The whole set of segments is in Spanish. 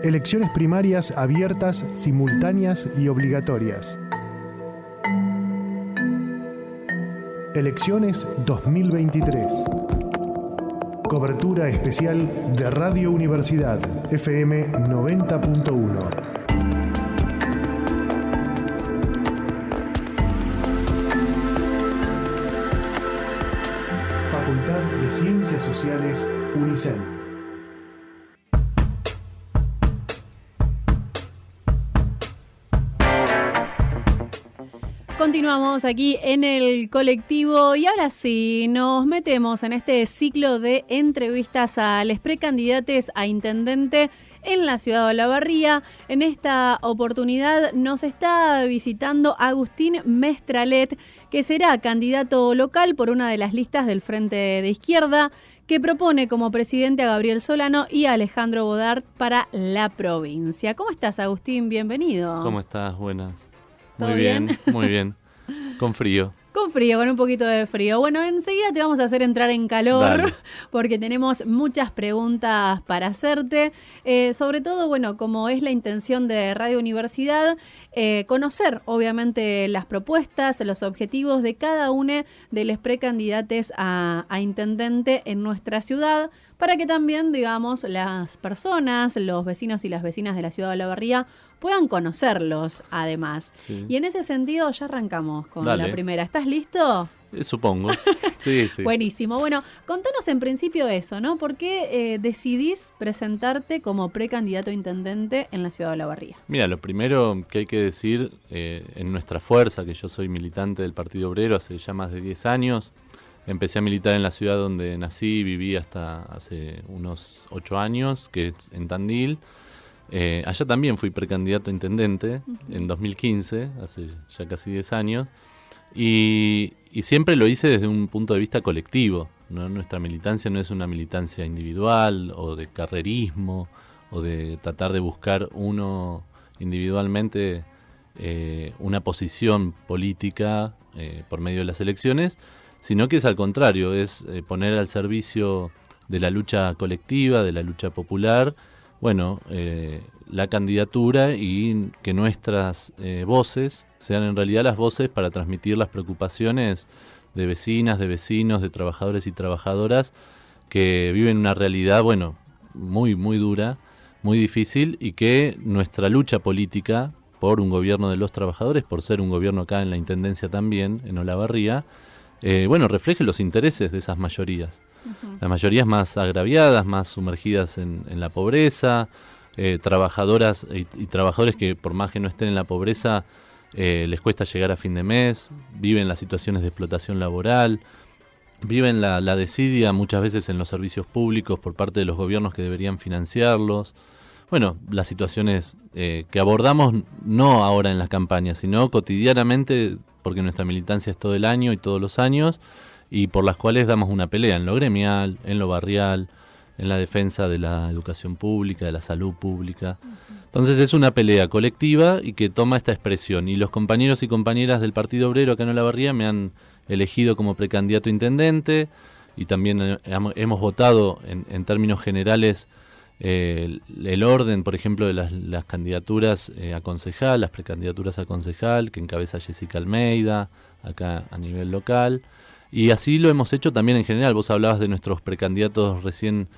Elecciones primarias abiertas, simultáneas y obligatorias. Elecciones 2023. Cobertura especial de Radio Universidad, FM 90.1. Facultad de Ciencias Sociales, UNICEN. Continuamos aquí en el colectivo y ahora sí, nos metemos en este ciclo de entrevistas a los precandidatos a intendente en la ciudad de Olavarría. En esta oportunidad nos está visitando Agustín Mestralet, que será candidato local por una de las listas del Frente de Izquierda, que propone como presidente a Gabriel Solano y a Alejandro Bodart para la provincia. ¿Cómo estás, Agustín? Bienvenido. ¿Cómo estás? Buenas. ¿Todo bien? Muy bien. Con frío. Con frío, con un poquito de frío. Bueno, enseguida te vamos a hacer entrar en calor. Dale. Porque tenemos muchas preguntas para hacerte. Sobre todo, bueno, como es la intención de Radio Universidad, conocer, obviamente, las propuestas, los objetivos de cada uno de los precandidatos a intendente en nuestra ciudad, para que también, digamos, las personas, los vecinos y las vecinas de la ciudad de Olavarría puedan conocerlos, además. Sí. Y en ese sentido ya arrancamos con la primera. ¿Estás listo? Supongo. Sí. Buenísimo. Bueno, contanos en principio eso, ¿no? ¿Por qué decidís presentarte como precandidato a intendente en la ciudad de Olavarría? Mira, lo primero que hay que decir, en nuestra fuerza, que yo soy militante del Partido Obrero hace ya más de 10 años. Empecé a militar en la ciudad donde nací y viví hasta hace unos 8 años, que es en Tandil. Allá también fui precandidato a intendente en 2015, hace ya casi 10 años, y siempre lo hice desde un punto de vista colectivo, ¿no? Nuestra militancia no es una militancia individual o de carrerismo o de tratar de buscar uno individualmente una posición política por medio de las elecciones, sino que es al contrario, es poner al servicio de la lucha colectiva, de la lucha popular, la candidatura y que nuestras voces sean en realidad las voces para transmitir las preocupaciones de vecinas, de vecinos, de trabajadores y trabajadoras que viven una realidad, muy, muy dura, muy difícil, y que nuestra lucha política por un gobierno de los trabajadores, por ser un gobierno acá en la Intendencia también, en Olavarría, refleje los intereses de esas mayorías. Las mayorías más agraviadas, más sumergidas en la pobreza, trabajadoras y trabajadores que por más que no estén en la pobreza, les cuesta llegar a fin de mes, viven las situaciones de explotación laboral, viven la desidia muchas veces en los servicios públicos por parte de los gobiernos que deberían financiarlos. Las situaciones que abordamos no ahora en las campañas, sino cotidianamente, porque nuestra militancia es todo el año y todos los años, y por las cuales damos una pelea en lo gremial, en lo barrial, en la defensa de la educación pública, de la salud pública. Entonces es una pelea colectiva y que toma esta expresión. Y los compañeros y compañeras del Partido Obrero acá en Olavarría me han elegido como precandidato a intendente, y también hemos votado en términos generales el orden, por ejemplo, de las candidaturas a concejal, las precandidaturas a concejal, que encabeza Jessica Almeida, acá a nivel local. Y así lo hemos hecho también en general. Vos hablabas de nuestros precandidatos recién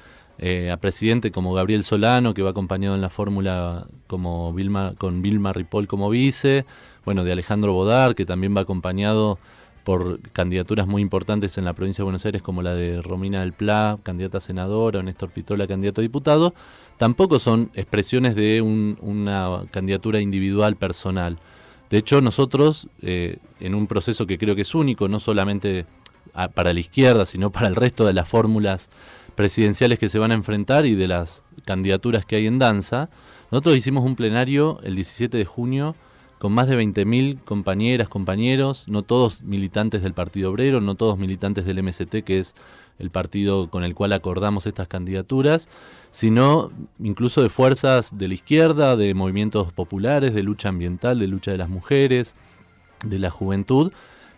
a presidente, como Gabriel Solano, que va acompañado en la fórmula con Vilma Ripoll como vice. De Alejandro Bodart, que también va acompañado por candidaturas muy importantes en la provincia de Buenos Aires, como la de Romina del Pla, candidata a senadora, o Néstor Pitrola, candidato a diputado. Tampoco son expresiones de una candidatura individual personal. De hecho, nosotros, en un proceso que creo que es único, no solamente para la izquierda, sino para el resto de las fórmulas presidenciales que se van a enfrentar y de las candidaturas que hay en danza, nosotros hicimos un plenario el 17 de junio con más de 20.000 compañeras, compañeros, no todos militantes del Partido Obrero, no todos militantes del MST, que es el partido con el cual acordamos estas candidaturas, sino incluso de fuerzas de la izquierda, de movimientos populares, de lucha ambiental, de lucha de las mujeres, de la juventud.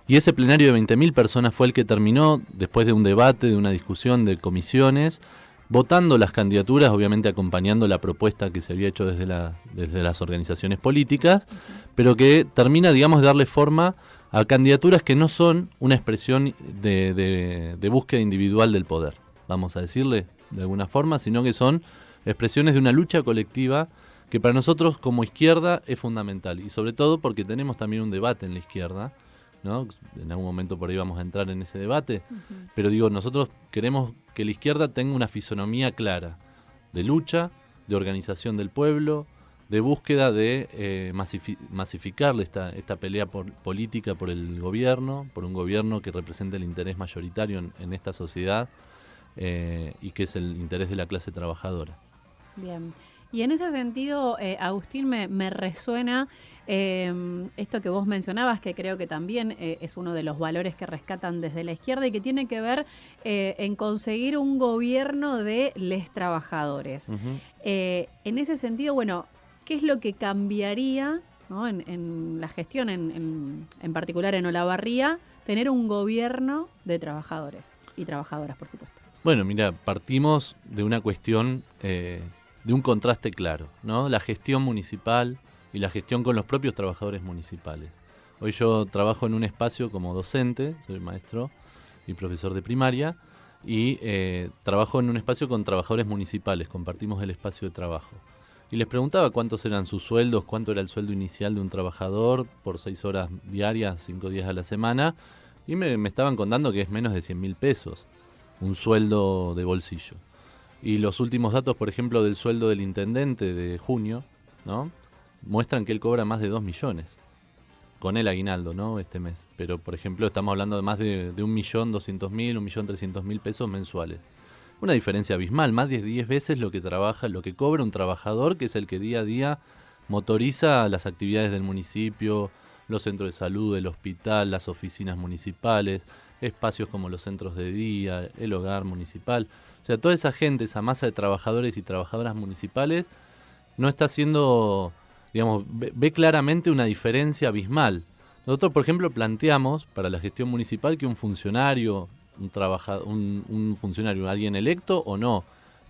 Y ese plenario de 20.000 personas fue el que terminó, después de un debate, de una discusión de comisiones, votando las candidaturas, obviamente acompañando la propuesta que se había hecho desde las organizaciones políticas, pero que termina, digamos, de darle forma a candidaturas que no son una expresión de búsqueda individual del poder, vamos a decirle de alguna forma, sino que son expresiones de una lucha colectiva que para nosotros como izquierda es fundamental, y sobre todo porque tenemos también un debate en la izquierda, ¿no? En algún momento por ahí vamos a entrar en ese debate, pero digo, nosotros queremos que la izquierda tenga una fisonomía clara de lucha, de organización del pueblo, de búsqueda de masificar esta pelea política por el gobierno, por un gobierno que represente el interés mayoritario en esta sociedad y que es el interés de la clase trabajadora. Bien. Y en ese sentido, Agustín, me resuena esto que vos mencionabas, que creo que también es uno de los valores que rescatan desde la izquierda y que tiene que ver en conseguir un gobierno de les trabajadores. En ese sentido, bueno, ¿qué es lo que cambiaría, ¿no? en la gestión, en particular en Olavarría, tener un gobierno de trabajadores y trabajadoras, por supuesto? Bueno, mira, partimos de una cuestión, de un contraste claro, ¿no? La gestión municipal y la gestión con los propios trabajadores municipales. Hoy yo trabajo en un espacio como docente, soy maestro y profesor de primaria, y trabajo en un espacio con trabajadores municipales, compartimos el espacio de trabajo. Y les preguntaba cuántos eran sus sueldos, cuánto era el sueldo inicial de un trabajador por 6 horas diarias, 5 días a la semana, y me estaban contando que es menos de 100.000 pesos, un sueldo de bolsillo. Y los últimos datos, por ejemplo, del sueldo del intendente de junio, ¿no? Muestran que él cobra más de 2 millones, con el aguinaldo, ¿no? Este mes. Pero, por ejemplo, estamos hablando de más de 1.200.000, 1.300.000 pesos mensuales. Una diferencia abismal, más de 10 veces lo que cobra un trabajador, que es el que día a día motoriza las actividades del municipio, los centros de salud, el hospital, las oficinas municipales, espacios como los centros de día, el hogar municipal. O sea, toda esa gente, esa masa de trabajadores y trabajadoras municipales, no está haciendo, digamos, ve claramente una diferencia abismal. Nosotros, por ejemplo, planteamos para la gestión municipal que un funcionario, un funcionario, alguien electo o no,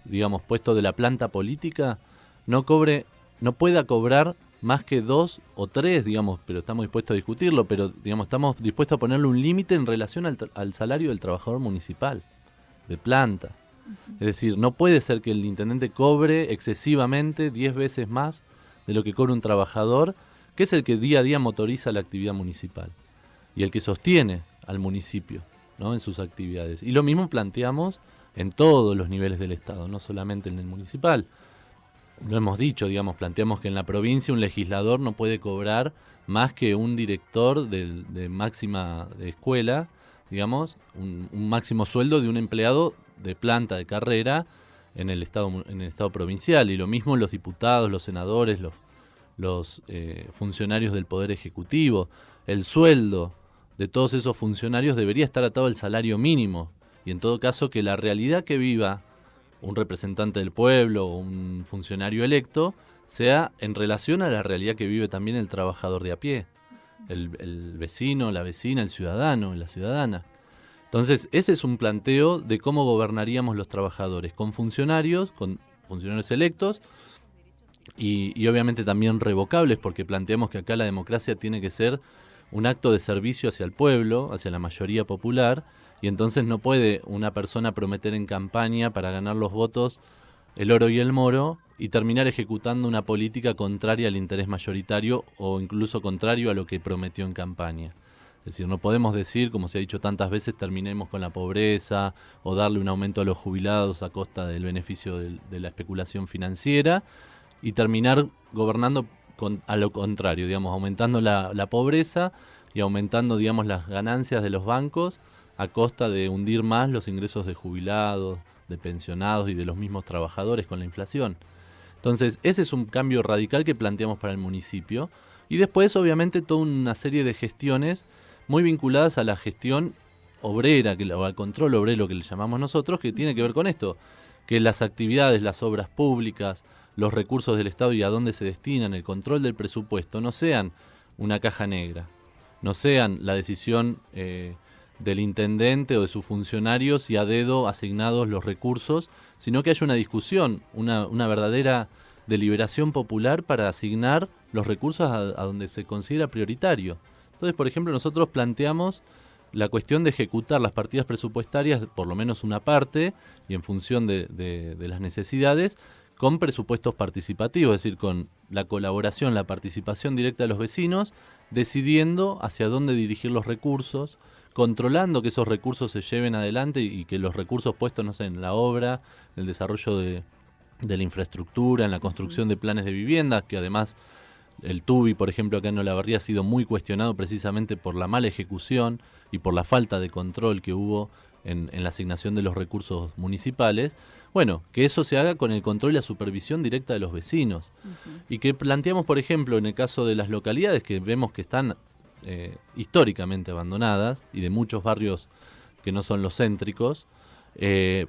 digamos, puesto de la planta política, no pueda cobrar más que 2 o 3, digamos, pero estamos dispuestos a discutirlo, pero digamos, estamos dispuestos a ponerle un límite en relación al salario del trabajador municipal, de planta. Es decir, no puede ser que el intendente cobre excesivamente 10 veces más de lo que cobra un trabajador, que es el que día a día motoriza la actividad municipal y el que sostiene al municipio, ¿no? En sus actividades. Y lo mismo planteamos en todos los niveles del Estado, no solamente en el municipal. Lo hemos dicho, digamos, planteamos que en la provincia un legislador no puede cobrar más que un director de máxima de escuela, digamos, un máximo sueldo de un empleado de planta, de carrera, en el estado provincial. Y lo mismo los diputados, los senadores, los funcionarios del Poder Ejecutivo. El sueldo de todos esos funcionarios debería estar atado al salario mínimo. Y en todo caso que la realidad que viva un representante del pueblo o un funcionario electo sea en relación a la realidad que vive también el trabajador de a pie, el vecino, la vecina, el ciudadano, la ciudadana. Entonces, ese es un planteo de cómo gobernaríamos los trabajadores, con funcionarios electos y obviamente también revocables, porque planteamos que acá la democracia tiene que ser un acto de servicio hacia el pueblo, hacia la mayoría popular, y entonces no puede una persona prometer en campaña para ganar los votos el oro y el moro y terminar ejecutando una política contraria al interés mayoritario o incluso contrario a lo que prometió en campaña. Es decir, no podemos decir, como se ha dicho tantas veces, terminemos con la pobreza o darle un aumento a los jubilados a costa del beneficio de la especulación financiera y terminar gobernando a lo contrario, digamos, aumentando la pobreza y aumentando, digamos, las ganancias de los bancos a costa de hundir más los ingresos de jubilados, de pensionados y de los mismos trabajadores con la inflación. Entonces, ese es un cambio radical que planteamos para el municipio. Y después, obviamente, toda una serie de gestiones muy vinculadas a la gestión obrera, o al control obrero que le llamamos nosotros, que tiene que ver con esto, que las actividades, las obras públicas, los recursos del Estado y a dónde se destinan, el control del presupuesto, no sean una caja negra, no sean la decisión del intendente o de sus funcionarios y a dedo asignados los recursos, sino que haya una discusión, una verdadera deliberación popular para asignar los recursos a donde se considera prioritario. Entonces, por ejemplo, nosotros planteamos la cuestión de ejecutar las partidas presupuestarias, por lo menos una parte, y en función de las necesidades, con presupuestos participativos, es decir, con la colaboración, la participación directa de los vecinos, decidiendo hacia dónde dirigir los recursos, controlando que esos recursos se lleven adelante y que los recursos puestos, no sé, en la obra, en el desarrollo de la infraestructura, en la construcción de planes de vivienda, que además el TUBI, por ejemplo, acá en Olavarría ha sido muy cuestionado precisamente por la mala ejecución y por la falta de control que hubo en la asignación de los recursos municipales. Bueno, que eso se haga con el control y la supervisión directa de los vecinos. Y que planteamos, por ejemplo, en el caso de las localidades que vemos que están históricamente abandonadas y de muchos barrios que no son los céntricos,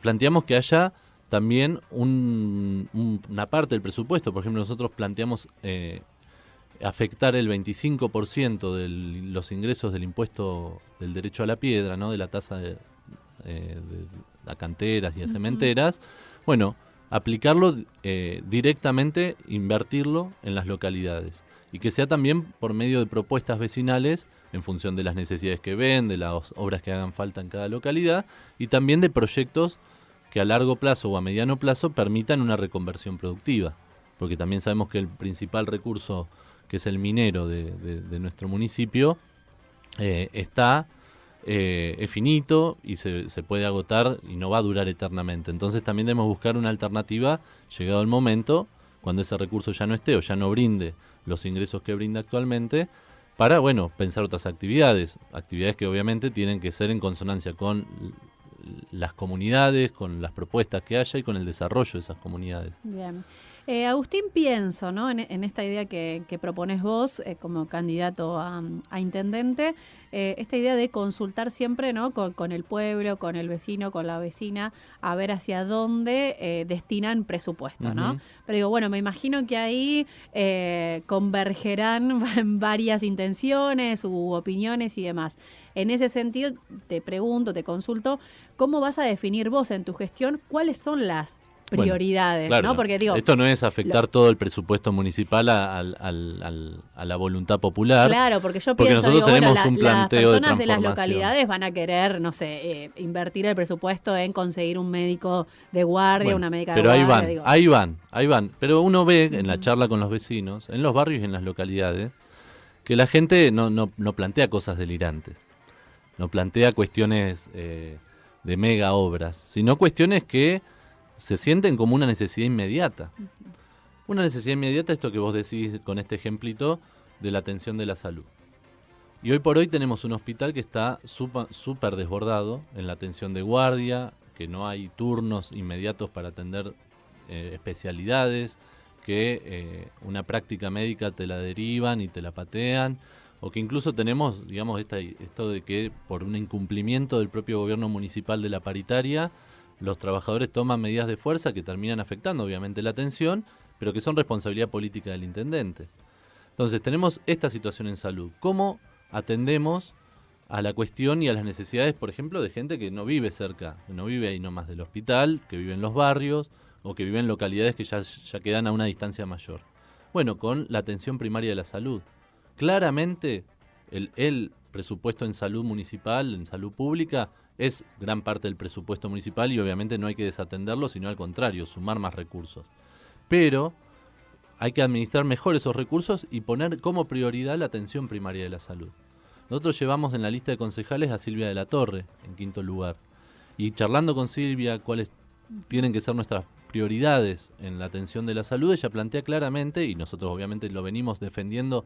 planteamos que haya también una parte del presupuesto. Por ejemplo, nosotros planteamos afectar el 25% de los ingresos del impuesto del derecho a la piedra, ¿no? De la tasa de a canteras y a cementeras. Bueno, aplicarlo directamente, invertirlo en las localidades. Y que sea también por medio de propuestas vecinales en función de las necesidades que ven, de las obras que hagan falta en cada localidad y también de proyectos que a largo plazo o a mediano plazo permitan una reconversión productiva. Porque también sabemos que el principal recurso, que es el minero de nuestro municipio, es finito y se puede agotar y no va a durar eternamente. Entonces también debemos buscar una alternativa llegado el momento, cuando ese recurso ya no esté o ya no brinde los ingresos que brinda actualmente, para, bueno, pensar otras actividades que obviamente tienen que ser en consonancia con las comunidades, con las propuestas que haya y con el desarrollo de esas comunidades. Bien. Agustín, pienso, ¿no? en esta idea que propones vos como candidato a intendente, esta idea de consultar siempre, ¿no? con el pueblo, con el vecino, con la vecina, a ver hacia dónde destinan presupuesto, ¿no? Pero digo, bueno, me imagino que ahí convergerán varias intenciones u opiniones y demás. En ese sentido, te pregunto, te consulto, ¿cómo vas a definir vos en tu gestión cuáles son las prioridades? Bueno, claro, ¿no? Porque digo, esto no es afectar todo el presupuesto municipal a la voluntad popular. Claro, porque yo pienso, nosotros tenemos un las planteo personas de las transformación. localidades van a querer, no sé, invertir el presupuesto en conseguir un médico de guardia, una médica de guardia. Pero ahí van. Pero uno ve en la charla con los vecinos, en los barrios y en las localidades, que la gente no plantea cosas delirantes, no plantea cuestiones de mega obras, sino cuestiones que se sienten como una necesidad inmediata. Una necesidad inmediata, esto que vos decís con este ejemplito de la atención de la salud. Y hoy por hoy tenemos un hospital que está súper desbordado en la atención de guardia, que no hay turnos inmediatos para atender especialidades, que una práctica médica te la derivan y te la patean, o que incluso tenemos, digamos, esto de que por un incumplimiento del propio gobierno municipal de la paritaria, los trabajadores toman medidas de fuerza que terminan afectando obviamente la atención, pero que son responsabilidad política del intendente. Entonces tenemos esta situación en salud. ¿Cómo atendemos a la cuestión y a las necesidades, por ejemplo, de gente que no vive cerca, que no vive ahí nomás del hospital, que vive en los barrios o que vive en localidades que ya quedan a una distancia mayor? Bueno, con la atención primaria de la salud. Claramente el presupuesto en salud municipal, en salud pública, es gran parte del presupuesto municipal y obviamente no hay que desatenderlo, sino al contrario, sumar más recursos. Pero hay que administrar mejor esos recursos y poner como prioridad la atención primaria de la salud. Nosotros llevamos en la lista de concejales a Silvia de la Torre, en quinto lugar. Y charlando con Silvia cuáles tienen que ser nuestras prioridades en la atención de la salud, ella plantea claramente, y nosotros obviamente lo venimos defendiendo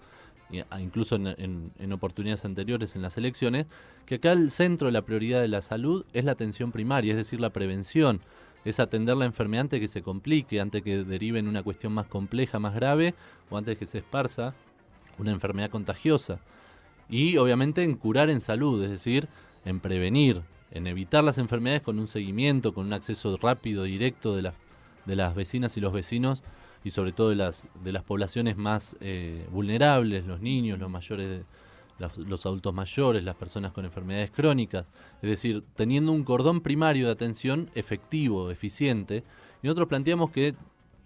incluso en oportunidades anteriores en las elecciones, que acá el centro de la prioridad de la salud es la atención primaria, es decir, la prevención, es atender la enfermedad antes que se complique, antes que derive en una cuestión más compleja, más grave, o antes que se esparza una enfermedad contagiosa. Y obviamente en curar en salud, es decir, en prevenir, en evitar las enfermedades con un seguimiento, con un acceso rápido, directo de las vecinas y los vecinos, y sobre todo de las poblaciones más vulnerables, los niños, los mayores los adultos mayores, las personas con enfermedades crónicas, es decir, teniendo un cordón primario de atención efectivo, eficiente, y nosotros planteamos que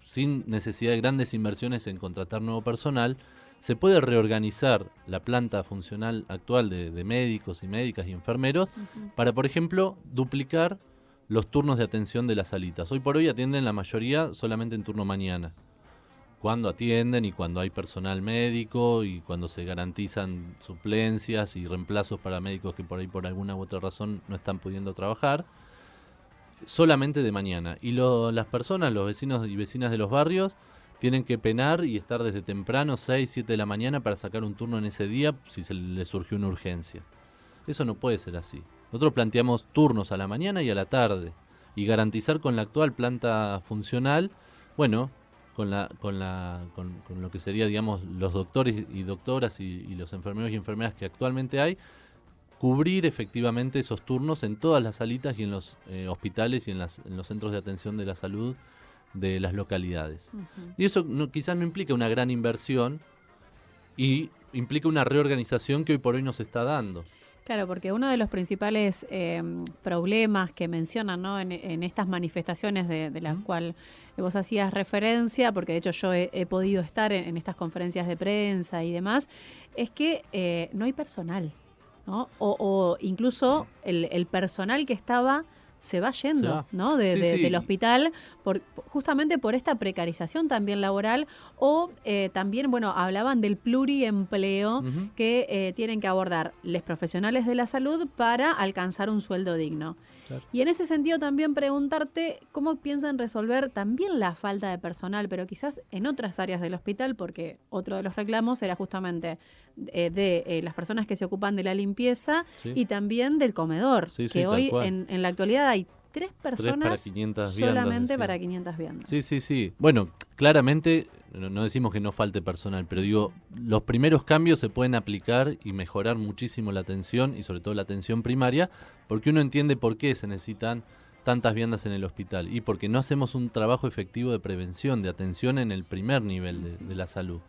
sin necesidad de grandes inversiones en contratar nuevo personal, se puede reorganizar la planta funcional actual de médicos y médicas y enfermeros para, por ejemplo, duplicar los turnos de atención de las salitas. Hoy por hoy atienden la mayoría solamente en turno mañana. Cuando atienden y cuando hay personal médico y cuando se garantizan suplencias y reemplazos para médicos que por ahí por alguna u otra razón no están pudiendo trabajar, solamente de mañana. Y las personas, los vecinos y vecinas de los barrios, tienen que penar y estar desde temprano, 6, 7 de la mañana, para sacar un turno en ese día si se les surgió una urgencia. Eso no puede ser así. Nosotros planteamos turnos a la mañana y a la tarde y garantizar con la actual planta funcional, bueno, con lo que sería, digamos, los doctores y doctoras y los enfermeros y enfermeras que actualmente hay, cubrir efectivamente esos turnos en todas las salitas y en los hospitales y en los centros de atención de la salud de las localidades. Y eso quizás no implica una gran inversión y implica una reorganización que hoy por hoy no se está dando. Claro, porque uno de los principales problemas que mencionan, ¿no?, en estas manifestaciones de las cuales vos hacías referencia, porque de hecho yo he podido estar en estas conferencias de prensa y demás, es que no hay personal, ¿no? O incluso el personal que estaba se va yendo, ¿no?, del hospital justamente por esta precarización también laboral, o también, bueno, hablaban del pluriempleo que tienen que abordar los profesionales de la salud para alcanzar un sueldo digno. Claro. Y en ese sentido también preguntarte cómo piensan resolver también la falta de personal, pero quizás en otras áreas del hospital, porque otro de los reclamos era justamente de las personas que se ocupan de la limpieza y también del comedor, que hoy en la actualidad hay 3 personas para 500 solamente viandas, para 500 viandas. Sí. Bueno, claramente no decimos que no falte personal, pero digo, los primeros cambios se pueden aplicar y mejorar muchísimo la atención y sobre todo la atención primaria, porque uno entiende por qué se necesitan tantas viandas en el hospital y porque no hacemos un trabajo efectivo de prevención, de atención en el primer nivel de la salud.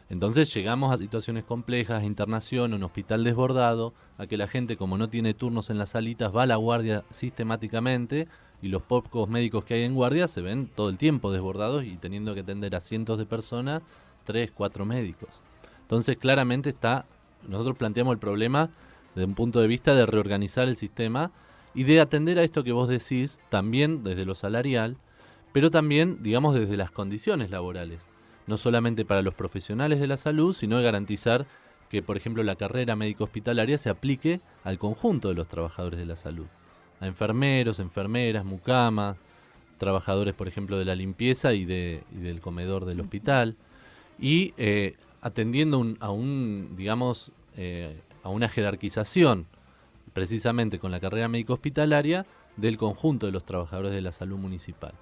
Entonces llegamos a situaciones complejas, internación, un hospital desbordado, a que la gente, como no tiene turnos en las salitas, va a la guardia sistemáticamente y los pocos médicos que hay en guardia se ven todo el tiempo desbordados y teniendo que atender a cientos de personas, 3, 4 médicos. Entonces claramente nosotros planteamos el problema desde un punto de vista de reorganizar el sistema y de atender a esto que vos decís, también desde lo salarial, pero también, digamos, desde las condiciones laborales. No solamente para los profesionales de la salud, sino de garantizar que, por ejemplo, la carrera médico-hospitalaria se aplique al conjunto de los trabajadores de la salud. A enfermeros, enfermeras, mucamas, trabajadores, por ejemplo, de la limpieza y del comedor del hospital. Y atendiendo a una jerarquización, precisamente con la carrera médico-hospitalaria, del conjunto de los trabajadores de la salud municipal.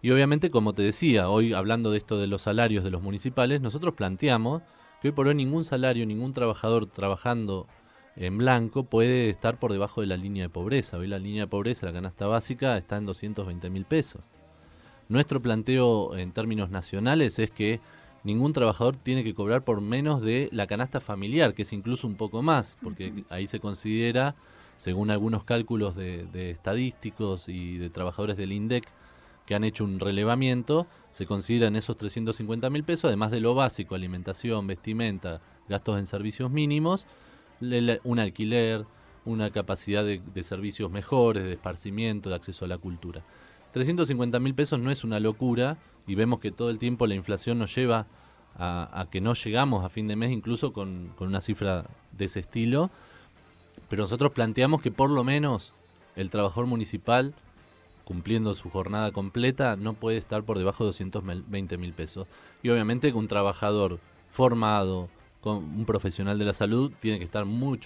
Y obviamente, como te decía, hoy hablando de esto de los salarios de los municipales, nosotros planteamos que hoy por hoy ningún salario, ningún trabajador trabajando en blanco puede estar por debajo de la línea de pobreza. Hoy la línea de pobreza, la canasta básica, está en 220.000 pesos. Nuestro planteo en términos nacionales es que ningún trabajador tiene que cobrar por menos de la canasta familiar, que es incluso un poco más, porque ahí se considera, según algunos cálculos de estadísticos y de trabajadores del INDEC, que han hecho un relevamiento, se consideran esos 350.000 pesos, además de lo básico, alimentación, vestimenta, gastos en servicios mínimos, un alquiler, una capacidad de servicios mejores, de esparcimiento, de acceso a la cultura. 350.000 pesos no es una locura y vemos que todo el tiempo la inflación nos lleva a que no llegamos a fin de mes, incluso con una cifra de ese estilo, pero nosotros planteamos que por lo menos el trabajador municipal, cumpliendo su jornada completa, no puede estar por debajo de 220.000 pesos. Y obviamente que un trabajador formado, con un profesional de la salud, tiene que estar muy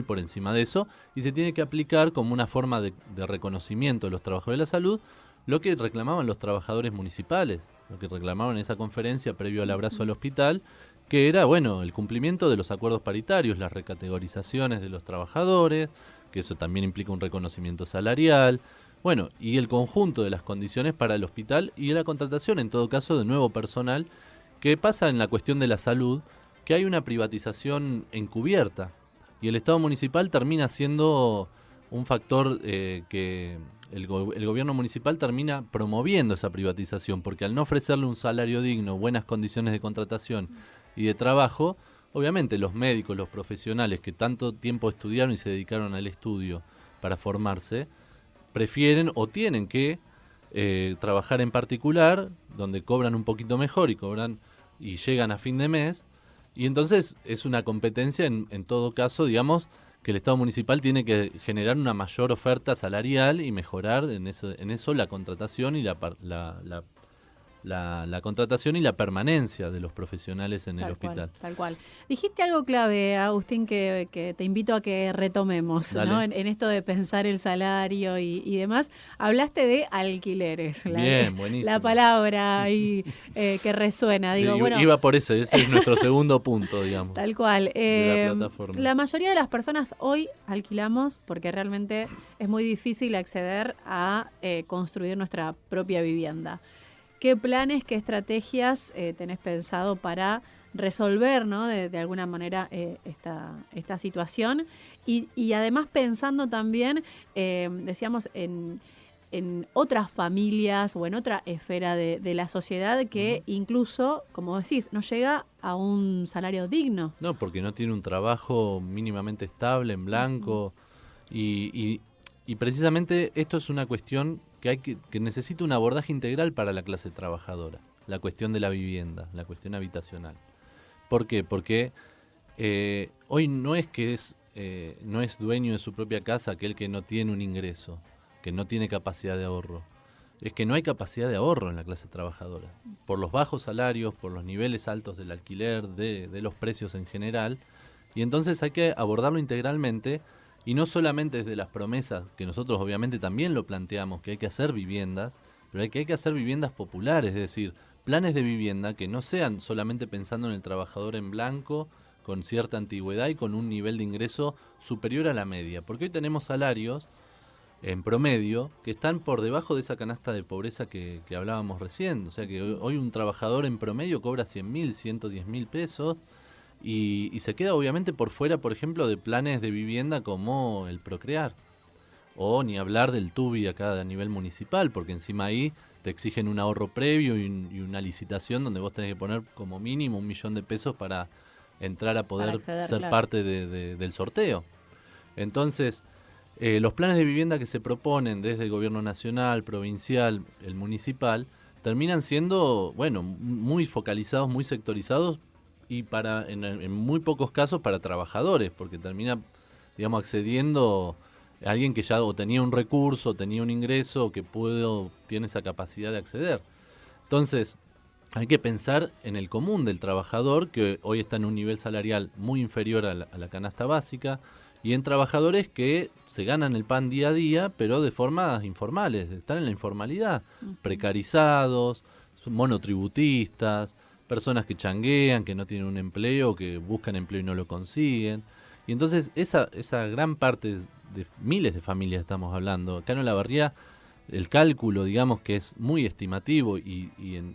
por encima de eso, y se tiene que aplicar como una forma de reconocimiento de los trabajadores de la salud lo que reclamaban los trabajadores municipales, lo que reclamaban en esa conferencia previo al abrazo al hospital, que era, bueno, el cumplimiento de los acuerdos paritarios, las recategorizaciones de los trabajadores, que eso también implica un reconocimiento salarial, bueno, y el conjunto de las condiciones para el hospital y la contratación, en todo caso, de nuevo personal, que pasa en la cuestión de la salud, que hay una privatización encubierta y el Estado municipal termina siendo un factor que el gobierno municipal termina promoviendo esa privatización, porque al no ofrecerle un salario digno, buenas condiciones de contratación y de trabajo, obviamente los médicos, los profesionales que tanto tiempo estudiaron y se dedicaron al estudio para formarse, prefieren o tienen que trabajar en particular, donde cobran un poquito mejor y llegan a fin de mes, y entonces es una competencia en todo caso, digamos, que el Estado municipal tiene que generar una mayor oferta salarial y mejorar en eso la contratación y la contratación y la permanencia de los profesionales en el hospital. Tal cual. Dijiste algo clave, Agustín, que te invito a que retomemos, ¿no? En esto de pensar el salario y demás. Hablaste de alquileres. Bien, buenísimo. La palabra ahí que resuena. Digo, Iba por ese es nuestro segundo punto, digamos. Tal cual. De la plataforma. La mayoría de las personas hoy alquilamos porque realmente es muy difícil acceder a construir nuestra propia vivienda. ¿Qué planes, qué estrategias tenés pensado para resolver, ¿no? de alguna manera esta situación? Y además pensando también, decíamos, en otras familias o en otra esfera de la sociedad que incluso, como decís, no llega a un salario digno. No, porque no tiene un trabajo mínimamente estable, en blanco. Y precisamente esto es una cuestión que necesita un abordaje integral para la clase trabajadora, la cuestión de la vivienda, la cuestión habitacional. ¿Por qué? Porque hoy no es que no es dueño de su propia casa aquel que no tiene un ingreso, que no tiene capacidad de ahorro. Es que no hay capacidad de ahorro en la clase trabajadora, por los bajos salarios, por los niveles altos del alquiler, de los precios en general, y entonces hay que abordarlo integralmente. Y no solamente desde las promesas, que nosotros obviamente también lo planteamos, que hay que hacer viviendas, pero hay que hacer viviendas populares, es decir, planes de vivienda que no sean solamente pensando en el trabajador en blanco, con cierta antigüedad y con un nivel de ingreso superior a la media. Porque hoy tenemos salarios, en promedio, que están por debajo de esa canasta de pobreza que hablábamos recién. O sea que hoy un trabajador en promedio cobra 100.000, 110.000 pesos, y se queda obviamente por fuera, por ejemplo, de planes de vivienda como el Procrear, o ni hablar del TUBI acá a nivel municipal, porque encima ahí te exigen un ahorro previo y una licitación donde vos tenés que poner como mínimo 1.000.000 de pesos para entrar a poder acceder, ser claro, parte del sorteo. Entonces, los planes de vivienda que se proponen desde el gobierno nacional, provincial, el municipal, terminan siendo, bueno, muy focalizados, muy sectorizados, y en muy pocos casos para trabajadores, porque termina, digamos, accediendo a alguien que ya o tenía un recurso, tenía un ingreso, o que tiene esa capacidad de acceder. Entonces, hay que pensar en el común del trabajador, que hoy está en un nivel salarial muy inferior a la canasta básica, y en trabajadores que se ganan el pan día a día, pero de formas informales, están en la informalidad, precarizados, monotributistas, personas que changuean, que no tienen un empleo, que buscan empleo y no lo consiguen. Y entonces esa gran parte de miles de familias estamos hablando. Acá en Olavarría el cálculo, digamos, que es muy estimativo y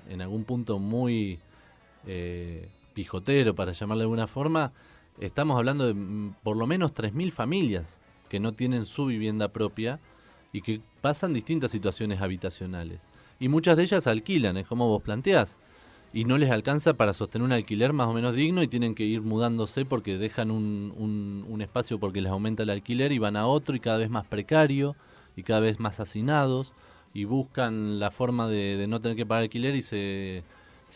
en algún punto muy pijotero, para llamarlo de alguna forma, estamos hablando de por lo menos 3.000 familias que no tienen su vivienda propia y que pasan distintas situaciones habitacionales. Y muchas de ellas alquilan, es como vos planteás. Y no les alcanza para sostener un alquiler más o menos digno y tienen que ir mudándose porque dejan un espacio porque les aumenta el alquiler y van a otro y cada vez más precario y cada vez más hacinados y buscan la forma de no tener que pagar alquiler y se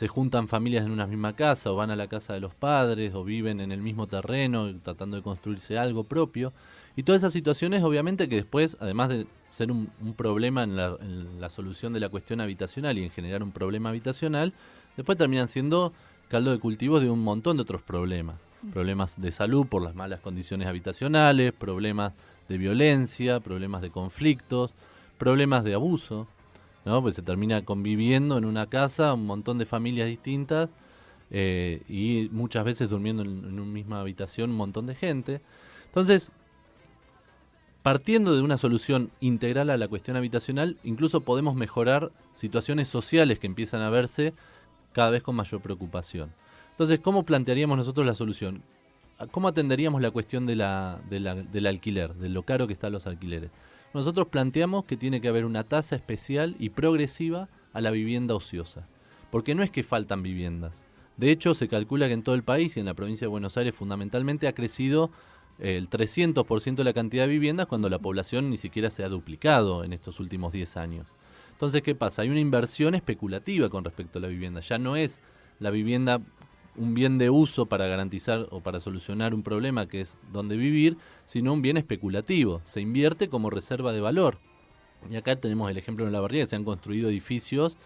juntan familias en una misma casa o van a la casa de los padres o viven en el mismo terreno tratando de construirse algo propio. Y todas esas situaciones obviamente que después, además de ser un problema en la solución de la cuestión habitacional y en generar un problema habitacional, después terminan siendo caldo de cultivos de un montón de otros problemas. Problemas de salud por las malas condiciones habitacionales, problemas de violencia, problemas de conflictos, problemas de abuso, ¿no? Pues se termina conviviendo en una casa un montón de familias distintas y muchas veces durmiendo en una misma habitación un montón de gente. Entonces, partiendo de una solución integral a la cuestión habitacional, incluso podemos mejorar situaciones sociales que empiezan a verse cada vez con mayor preocupación. Entonces, ¿cómo plantearíamos nosotros la solución? ¿Cómo atenderíamos la cuestión del alquiler, de lo caro que están los alquileres? Nosotros planteamos que tiene que haber una tasa especial y progresiva a la vivienda ociosa, porque no es que faltan viviendas. De hecho, se calcula que en todo el país y en la provincia de Buenos Aires fundamentalmente ha crecido el 300% de la cantidad de viviendas cuando la población ni siquiera se ha duplicado en estos últimos 10 años. Entonces, ¿qué pasa? Hay una inversión especulativa con respecto a la vivienda. Ya no es la vivienda un bien de uso para garantizar o para solucionar un problema que es donde vivir, sino un bien especulativo. Se invierte como reserva de valor. Y acá tenemos el ejemplo en La Barriga, que se han construido edificios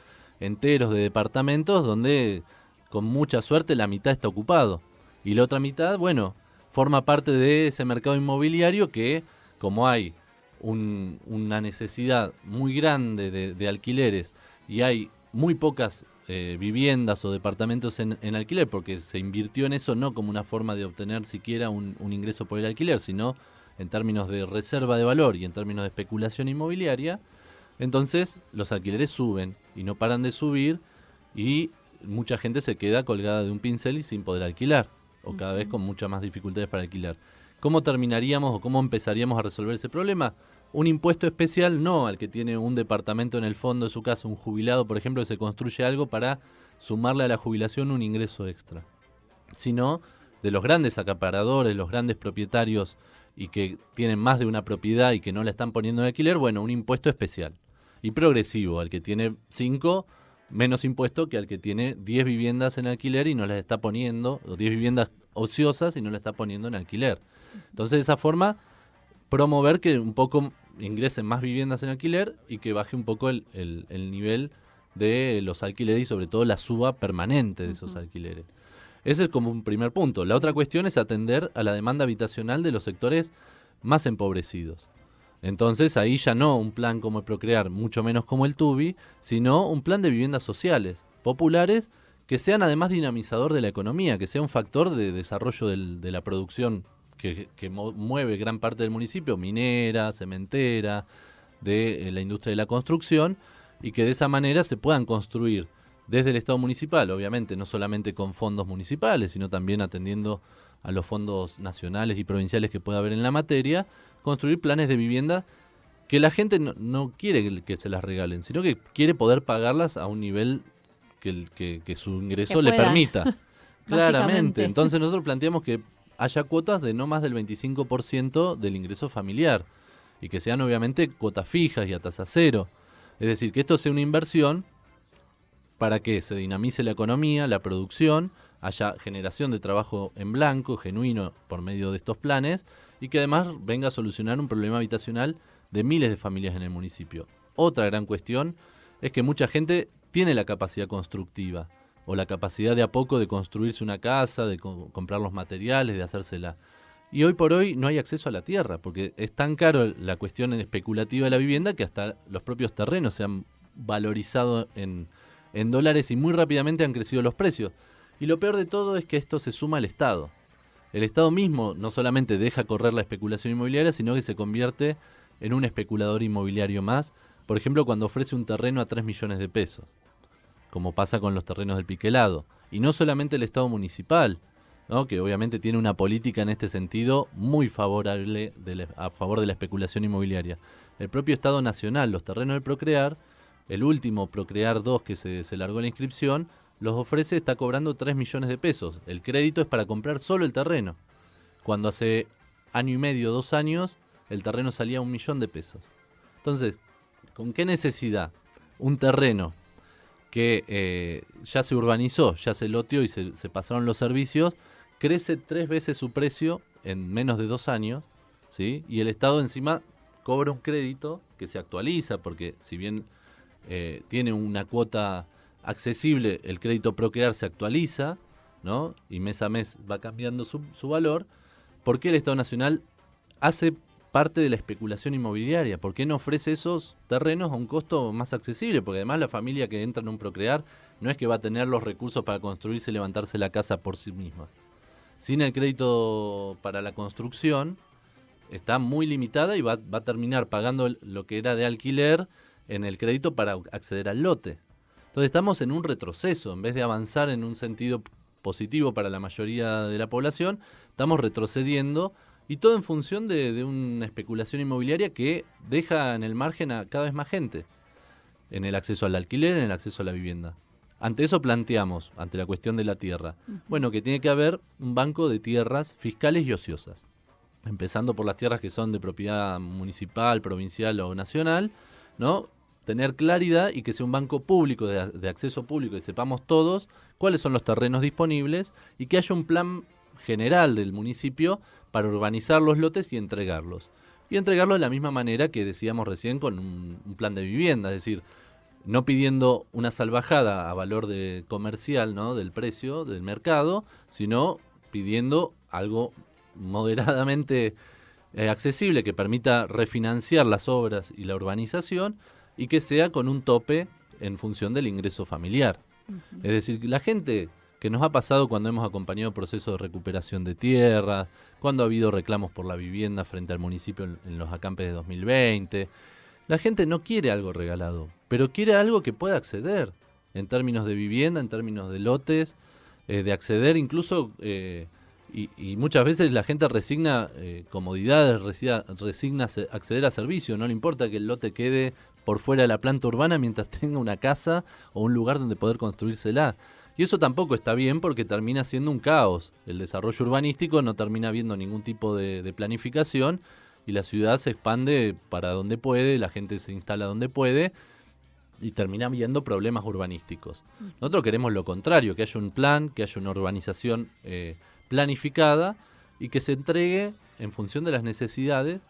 enteros de departamentos donde con mucha suerte la mitad está ocupado. Y la otra mitad, bueno, forma parte de ese mercado inmobiliario que, como hay una necesidad muy grande de alquileres y hay muy pocas viviendas o departamentos en alquiler, porque se invirtió en eso no como una forma de obtener siquiera un ingreso por el alquiler, sino en términos de reserva de valor y en términos de especulación inmobiliaria, entonces los alquileres suben y no paran de subir y mucha gente se queda colgada de un pincel y sin poder alquilar, o cada vez con muchas más dificultades para alquilar. ¿Cómo terminaríamos o cómo empezaríamos a resolver ese problema? Un impuesto especial no al que tiene un departamento en el fondo de su casa, un jubilado, por ejemplo, que se construye algo para sumarle a la jubilación un ingreso extra, sino de los grandes acaparadores, los grandes propietarios y que tienen más de una propiedad y que no la están poniendo en alquiler, bueno, un impuesto especial y progresivo, al que tiene 5 menos impuesto que al que tiene 10 viviendas en alquiler y no las está poniendo, o 10 viviendas ociosas y no las está poniendo en alquiler. Entonces, de esa forma, promover que un poco ingresen más viviendas en alquiler y que baje un poco el nivel de los alquileres y sobre todo la suba permanente de esos alquileres. Ese es como un primer punto. La otra cuestión es atender a la demanda habitacional de los sectores más empobrecidos. Entonces ahí ya no un plan como el Procrear, mucho menos como el TUBI, sino un plan de viviendas sociales, populares, que sean además dinamizador de la economía, que sea un factor de desarrollo de la producción que mueve gran parte del municipio, minera, cementera, de la industria de la construcción, y que de esa manera se puedan construir desde el Estado municipal, obviamente no solamente con fondos municipales, sino también atendiendo a los fondos nacionales y provinciales que pueda haber en la materia, construir planes de vivienda que la gente no quiere que se las regalen, sino que quiere poder pagarlas a un nivel que su ingreso le permita. Claramente. Entonces nosotros planteamos que haya cuotas de no más del 25% del ingreso familiar y que sean obviamente cuotas fijas y a tasa cero. Es decir, que esto sea una inversión para que se dinamice la economía, la producción, haya generación de trabajo en blanco, genuino, por medio de estos planes, y que además venga a solucionar un problema habitacional de miles de familias en el municipio. Otra gran cuestión es que mucha gente tiene la capacidad constructiva, o la capacidad de a poco de construirse una casa, de comprar los materiales, de hacérsela. Y hoy por hoy no hay acceso a la tierra, porque es tan caro la cuestión especulativa de la vivienda que hasta los propios terrenos se han valorizado en dólares y muy rápidamente han crecido los precios. Y lo peor de todo es que esto se suma al Estado. El Estado mismo no solamente deja correr la especulación inmobiliaria, sino que se convierte en un especulador inmobiliario más, por ejemplo, cuando ofrece un terreno a 3 millones de pesos, como pasa con los terrenos del Piquelado. Y no solamente el Estado municipal, ¿no?, que obviamente tiene una política en este sentido muy favorable a favor de la especulación inmobiliaria. El propio Estado nacional, los terrenos del Procrear, el último Procrear 2 que se largó la inscripción, los ofrece, está cobrando 3 millones de pesos. El crédito es para comprar solo el terreno. Cuando hace año y medio, 2 años, el terreno salía a 1 millón de pesos. Entonces, ¿con qué necesidad un terreno que ya se urbanizó, ya se loteó y se pasaron los servicios, crece 3 veces su precio en menos de 2 años, ¿sí? Y el Estado encima cobra un crédito que se actualiza, porque si bien tiene una cuota accesible, el crédito Procrear se actualiza, ¿no?, y mes a mes va cambiando su valor. ¿Por qué el Estado Nacional hace parte de la especulación inmobiliaria? ¿Por qué no ofrece esos terrenos a un costo más accesible? Porque además la familia que entra en un Procrear no es que va a tener los recursos para construirse y levantarse la casa por sí misma. Sin el crédito para la construcción está muy limitada y va a terminar pagando lo que era de alquiler en el crédito para acceder al lote. Entonces estamos en un retroceso, en vez de avanzar en un sentido positivo para la mayoría de la población, estamos retrocediendo, y todo en función de una especulación inmobiliaria que deja en el margen a cada vez más gente, en el acceso al alquiler, en el acceso a la vivienda. Ante eso planteamos, ante la cuestión de la tierra, bueno, que tiene que haber un banco de tierras fiscales y ociosas, empezando por las tierras que son de propiedad municipal, provincial o nacional, ¿no? Tener claridad y que sea un banco público, de acceso público, y sepamos todos cuáles son los terrenos disponibles y que haya un plan general del municipio para urbanizar los lotes y entregarlos. Y entregarlos de la misma manera que decíamos recién con un plan de vivienda, es decir, no pidiendo una salvajada a valor de comercial, ¿no? Del precio del mercado, sino pidiendo algo moderadamente accesible que permita refinanciar las obras y la urbanización y que sea con un tope en función del ingreso familiar. Es decir, la gente que nos ha pasado cuando hemos acompañado procesos de recuperación de tierras, cuando ha habido reclamos por la vivienda frente al municipio en los acampes de 2020, la gente no quiere algo regalado, pero quiere algo que pueda acceder en términos de vivienda, en términos de lotes, de acceder incluso, y muchas veces la gente resigna comodidades, resigna acceder a servicios, no le importa que el lote quede por fuera de la planta urbana mientras tenga una casa o un lugar donde poder construírsela. Y eso tampoco está bien porque termina siendo un caos. El desarrollo urbanístico no termina viendo ningún tipo de planificación y la ciudad se expande para donde puede, la gente se instala donde puede y termina viendo problemas urbanísticos. Nosotros queremos lo contrario, que haya un plan, que haya una urbanización planificada y que se entregue en función de las necesidades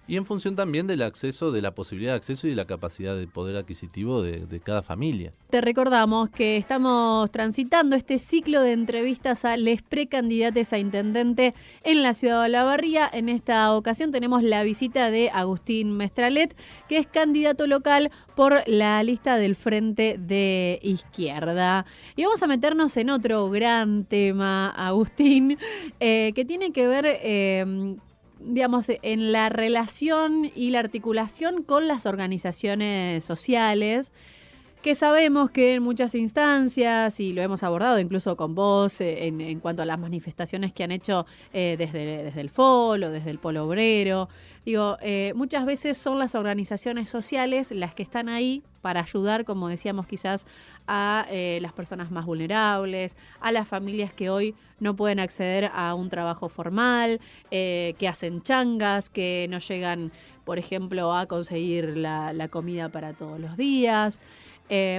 y en función también del acceso, de la posibilidad de acceso y de la capacidad de poder adquisitivo de cada familia. Te recordamos que estamos transitando este ciclo de entrevistas a les precandidates a intendente en la ciudad de Olavarría. En esta ocasión tenemos la visita de Agustín Mestralet, que es candidato local por la lista del Frente de Izquierda. Y vamos a meternos en otro gran tema, Agustín, que tiene que ver digamos, en la relación y la articulación con las organizaciones sociales, que sabemos que en muchas instancias, y lo hemos abordado incluso con vos en cuanto a las manifestaciones que han hecho desde el FOL o desde el Polo Obrero, digo, muchas veces son las organizaciones sociales las que están ahí para ayudar, como decíamos, quizás a las personas más vulnerables, a las familias que hoy no pueden acceder a un trabajo formal, que hacen changas, que no llegan, por ejemplo, a conseguir la comida para todos los días.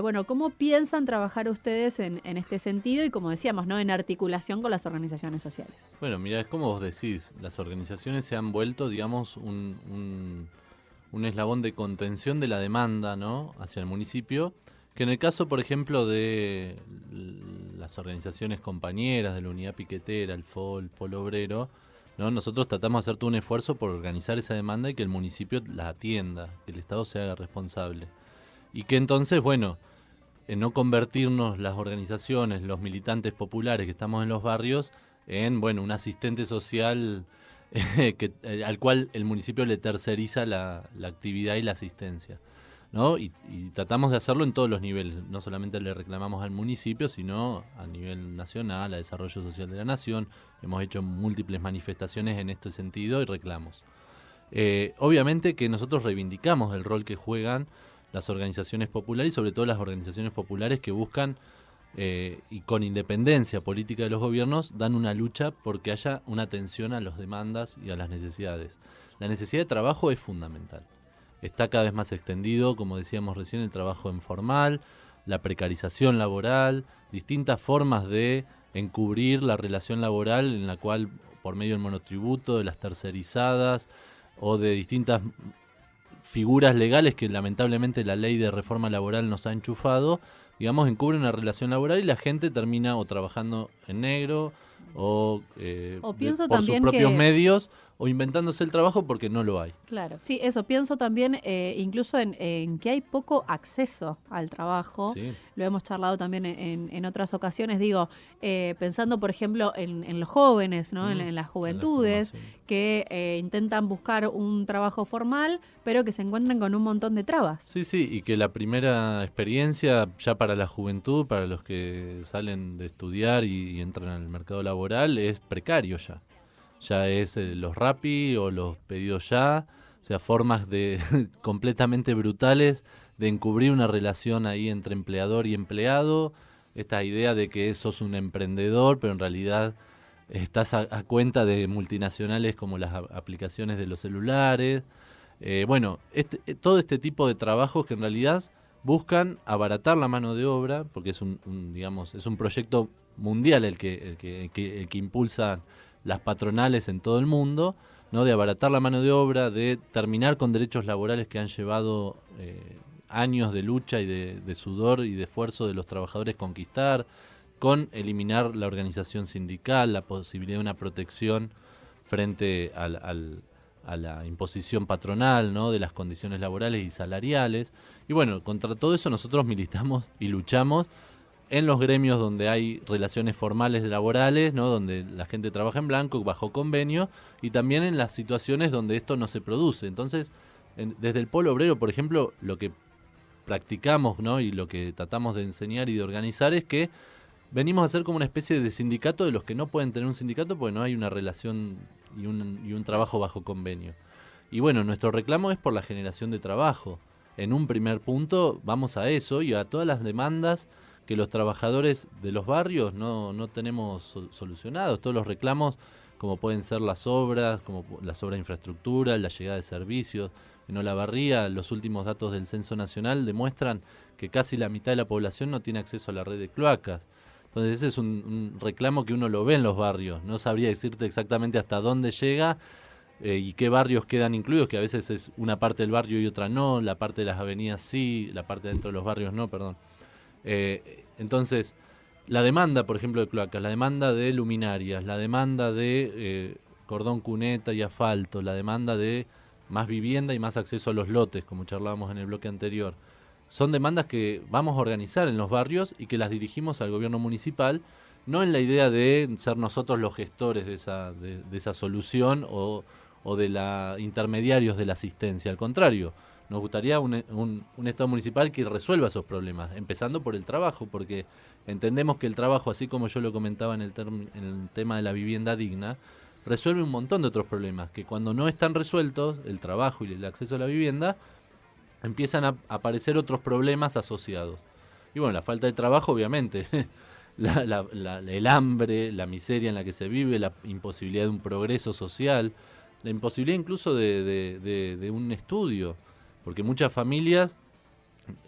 Bueno, ¿cómo piensan trabajar ustedes en este sentido y, como decíamos, ¿no?, en articulación con las organizaciones sociales? Bueno, mira, es como vos decís, las organizaciones se han vuelto, digamos, un eslabón de contención de la demanda, ¿no?, hacia el municipio, que en el caso, por ejemplo, de las organizaciones compañeras de la Unidad Piquetera, el FOL, Polo Obrero, ¿no?, nosotros tratamos de hacer todo un esfuerzo por organizar esa demanda y que el municipio la atienda, que el Estado se haga responsable. Y que entonces, bueno, no convertirnos las organizaciones, los militantes populares que estamos en los barrios, en, bueno, un asistente social al cual el municipio le terceriza la actividad y la asistencia, ¿no? Y tratamos de hacerlo en todos los niveles. No solamente le reclamamos al municipio, sino a nivel nacional, a Desarrollo Social de la Nación. Hemos hecho múltiples manifestaciones en este sentido y reclamos. Obviamente que nosotros reivindicamos el rol que juegan las organizaciones populares y sobre todo las organizaciones populares que buscan y con independencia política de los gobiernos dan una lucha porque haya una atención a las demandas y a las necesidades. La necesidad de trabajo es fundamental. Está cada vez más extendido, como decíamos recién, el trabajo informal, la precarización laboral, distintas formas de encubrir la relación laboral en la cual, por medio del monotributo, de las tercerizadas o de distintas figuras legales que lamentablemente la ley de reforma laboral nos ha enchufado, digamos, encubren una relación laboral y la gente termina o trabajando en negro o por sus propios medios o inventándose el trabajo porque no lo hay. Claro, sí, eso, pienso también incluso en que hay poco acceso al trabajo, Sí. lo hemos charlado también en otras ocasiones, digo, pensando por ejemplo en los jóvenes, ¿no? En las juventudes, formación. que intentan buscar un trabajo formal, pero que se encuentran con un montón de trabas. Sí, sí, y que la primera experiencia ya para la juventud, para los que salen de estudiar y entran al mercado laboral, es precario ya. Ya es los Rappi o los pedidos ya, o sea, formas de completamente brutales de encubrir una relación ahí entre empleador y empleado, esta idea de que sos un emprendedor, pero en realidad estás a cuenta de multinacionales como las aplicaciones de los celulares. Bueno, todo este tipo de trabajos que en realidad buscan abaratar la mano de obra, porque es digamos, es un proyecto mundial el que impulsa las patronales en todo el mundo, ¿no? De abaratar la mano de obra, de terminar con derechos laborales que han llevado años de lucha y de sudor y de esfuerzo de los trabajadores conquistar, con eliminar la organización sindical, la posibilidad de una protección frente a la imposición patronal, ¿no? De las condiciones laborales y salariales. Y bueno, contra todo eso nosotros militamos y luchamos en los gremios donde hay relaciones formales laborales, ¿no? Donde la gente trabaja en blanco, bajo convenio, y también en las situaciones donde esto no se produce. Entonces, desde el Polo Obrero, por ejemplo, lo que practicamos, ¿no? Y lo que tratamos de enseñar y de organizar es que venimos a ser como una especie de sindicato de los que no pueden tener un sindicato porque no hay una relación y un trabajo bajo convenio. Y bueno, nuestro reclamo es por la generación de trabajo. En un primer punto vamos a eso y a todas las demandas que los trabajadores de los barrios no tenemos solucionados, todos los reclamos como pueden ser las obras, como las obras de infraestructura, la llegada de servicios. En Olavarría, los últimos datos del Censo Nacional demuestran que casi la mitad de la población no tiene acceso a la red de cloacas. Entonces ese es un reclamo que uno lo ve en los barrios. No sabría decirte exactamente hasta dónde llega y qué barrios quedan incluidos, que a veces es una parte del barrio y otra no, la parte de las avenidas sí, la parte dentro de los barrios no, perdón. Entonces, la demanda, por ejemplo, de cloacas, la demanda de luminarias, la demanda de cordón cuneta y asfalto, la demanda de más vivienda y más acceso a los lotes, como charlábamos en el bloque anterior, son demandas que vamos a organizar en los barrios y que las dirigimos al gobierno municipal, no en la idea de ser nosotros los gestores de esa solución o de la intermediarios de la asistencia, al contrario. Nos gustaría un Estado municipal que resuelva esos problemas, empezando por el trabajo, porque entendemos que el trabajo, así como yo lo comentaba en el tema de la vivienda digna, resuelve un montón de otros problemas, que cuando no están resueltos, el trabajo y el acceso a la vivienda, empiezan a aparecer otros problemas asociados. Y bueno, la falta de trabajo, obviamente, el hambre, la miseria en la que se vive, la imposibilidad de un progreso social, la imposibilidad incluso de un estudio. Porque muchas familias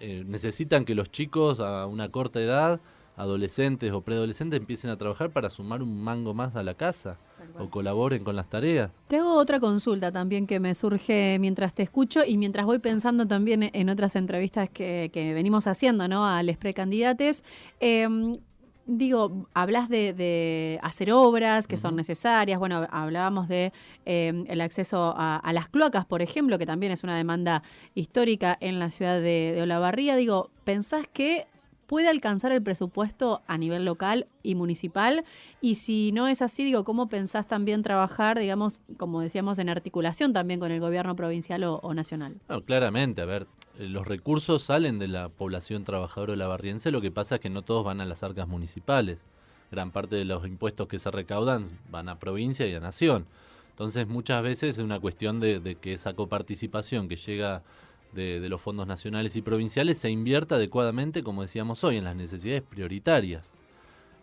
necesitan que los chicos a una corta edad, adolescentes o preadolescentes, empiecen a trabajar para sumar un mango más a la casa o colaboren con las tareas. Te hago otra consulta también que me surge mientras te escucho y mientras voy pensando también en otras entrevistas que venimos haciendo, ¿no? A los precandidates. Digo, hablas de hacer obras que son necesarias. Bueno, hablábamos de el acceso a las cloacas, por ejemplo, que también es una demanda histórica en la ciudad de Olavarría. Digo, ¿pensás que puede alcanzar el presupuesto a nivel local y municipal? Y si no es así, digo, ¿cómo pensás también trabajar, digamos, como decíamos, en articulación también con el gobierno provincial o nacional? No, claramente, a ver, los recursos salen de la población trabajadora olavarriense, lo que pasa es que no todos van a las arcas municipales. Gran parte de los impuestos que se recaudan van a provincia y a nación. Entonces muchas veces es una cuestión de que esa coparticipación que llega de los fondos nacionales y provinciales se invierta adecuadamente, como decíamos hoy, en las necesidades prioritarias.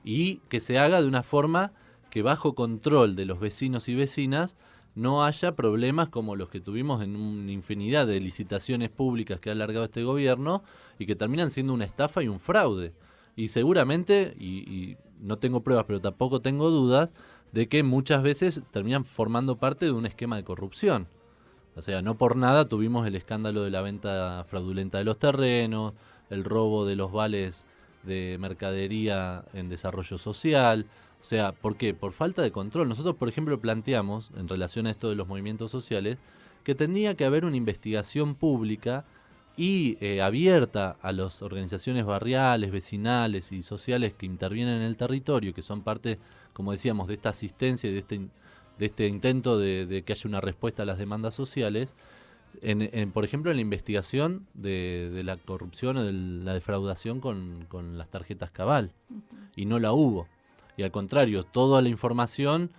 Y que se haga de una forma que bajo control de los vecinos y vecinas no haya problemas como los que tuvimos en una infinidad de licitaciones públicas que ha alargado este gobierno y que terminan siendo una estafa y un fraude. Y seguramente, y no tengo pruebas, pero tampoco tengo dudas, de que muchas veces terminan formando parte de un esquema de corrupción. O sea, no por nada tuvimos el escándalo de la venta fraudulenta de los terrenos, el robo de los vales de mercadería en desarrollo social. O sea, ¿por qué? Por falta de control. Nosotros, por ejemplo, planteamos, en relación a esto de los movimientos sociales, que tendría que haber una investigación pública y abierta a las organizaciones barriales, vecinales y sociales que intervienen en el territorio, que son parte, como decíamos, de esta asistencia y de este intento de que haya una respuesta a las demandas sociales, por ejemplo, en la investigación de la corrupción o de la defraudación con las tarjetas Cabal. Y no la hubo. Y al contrario, toda la información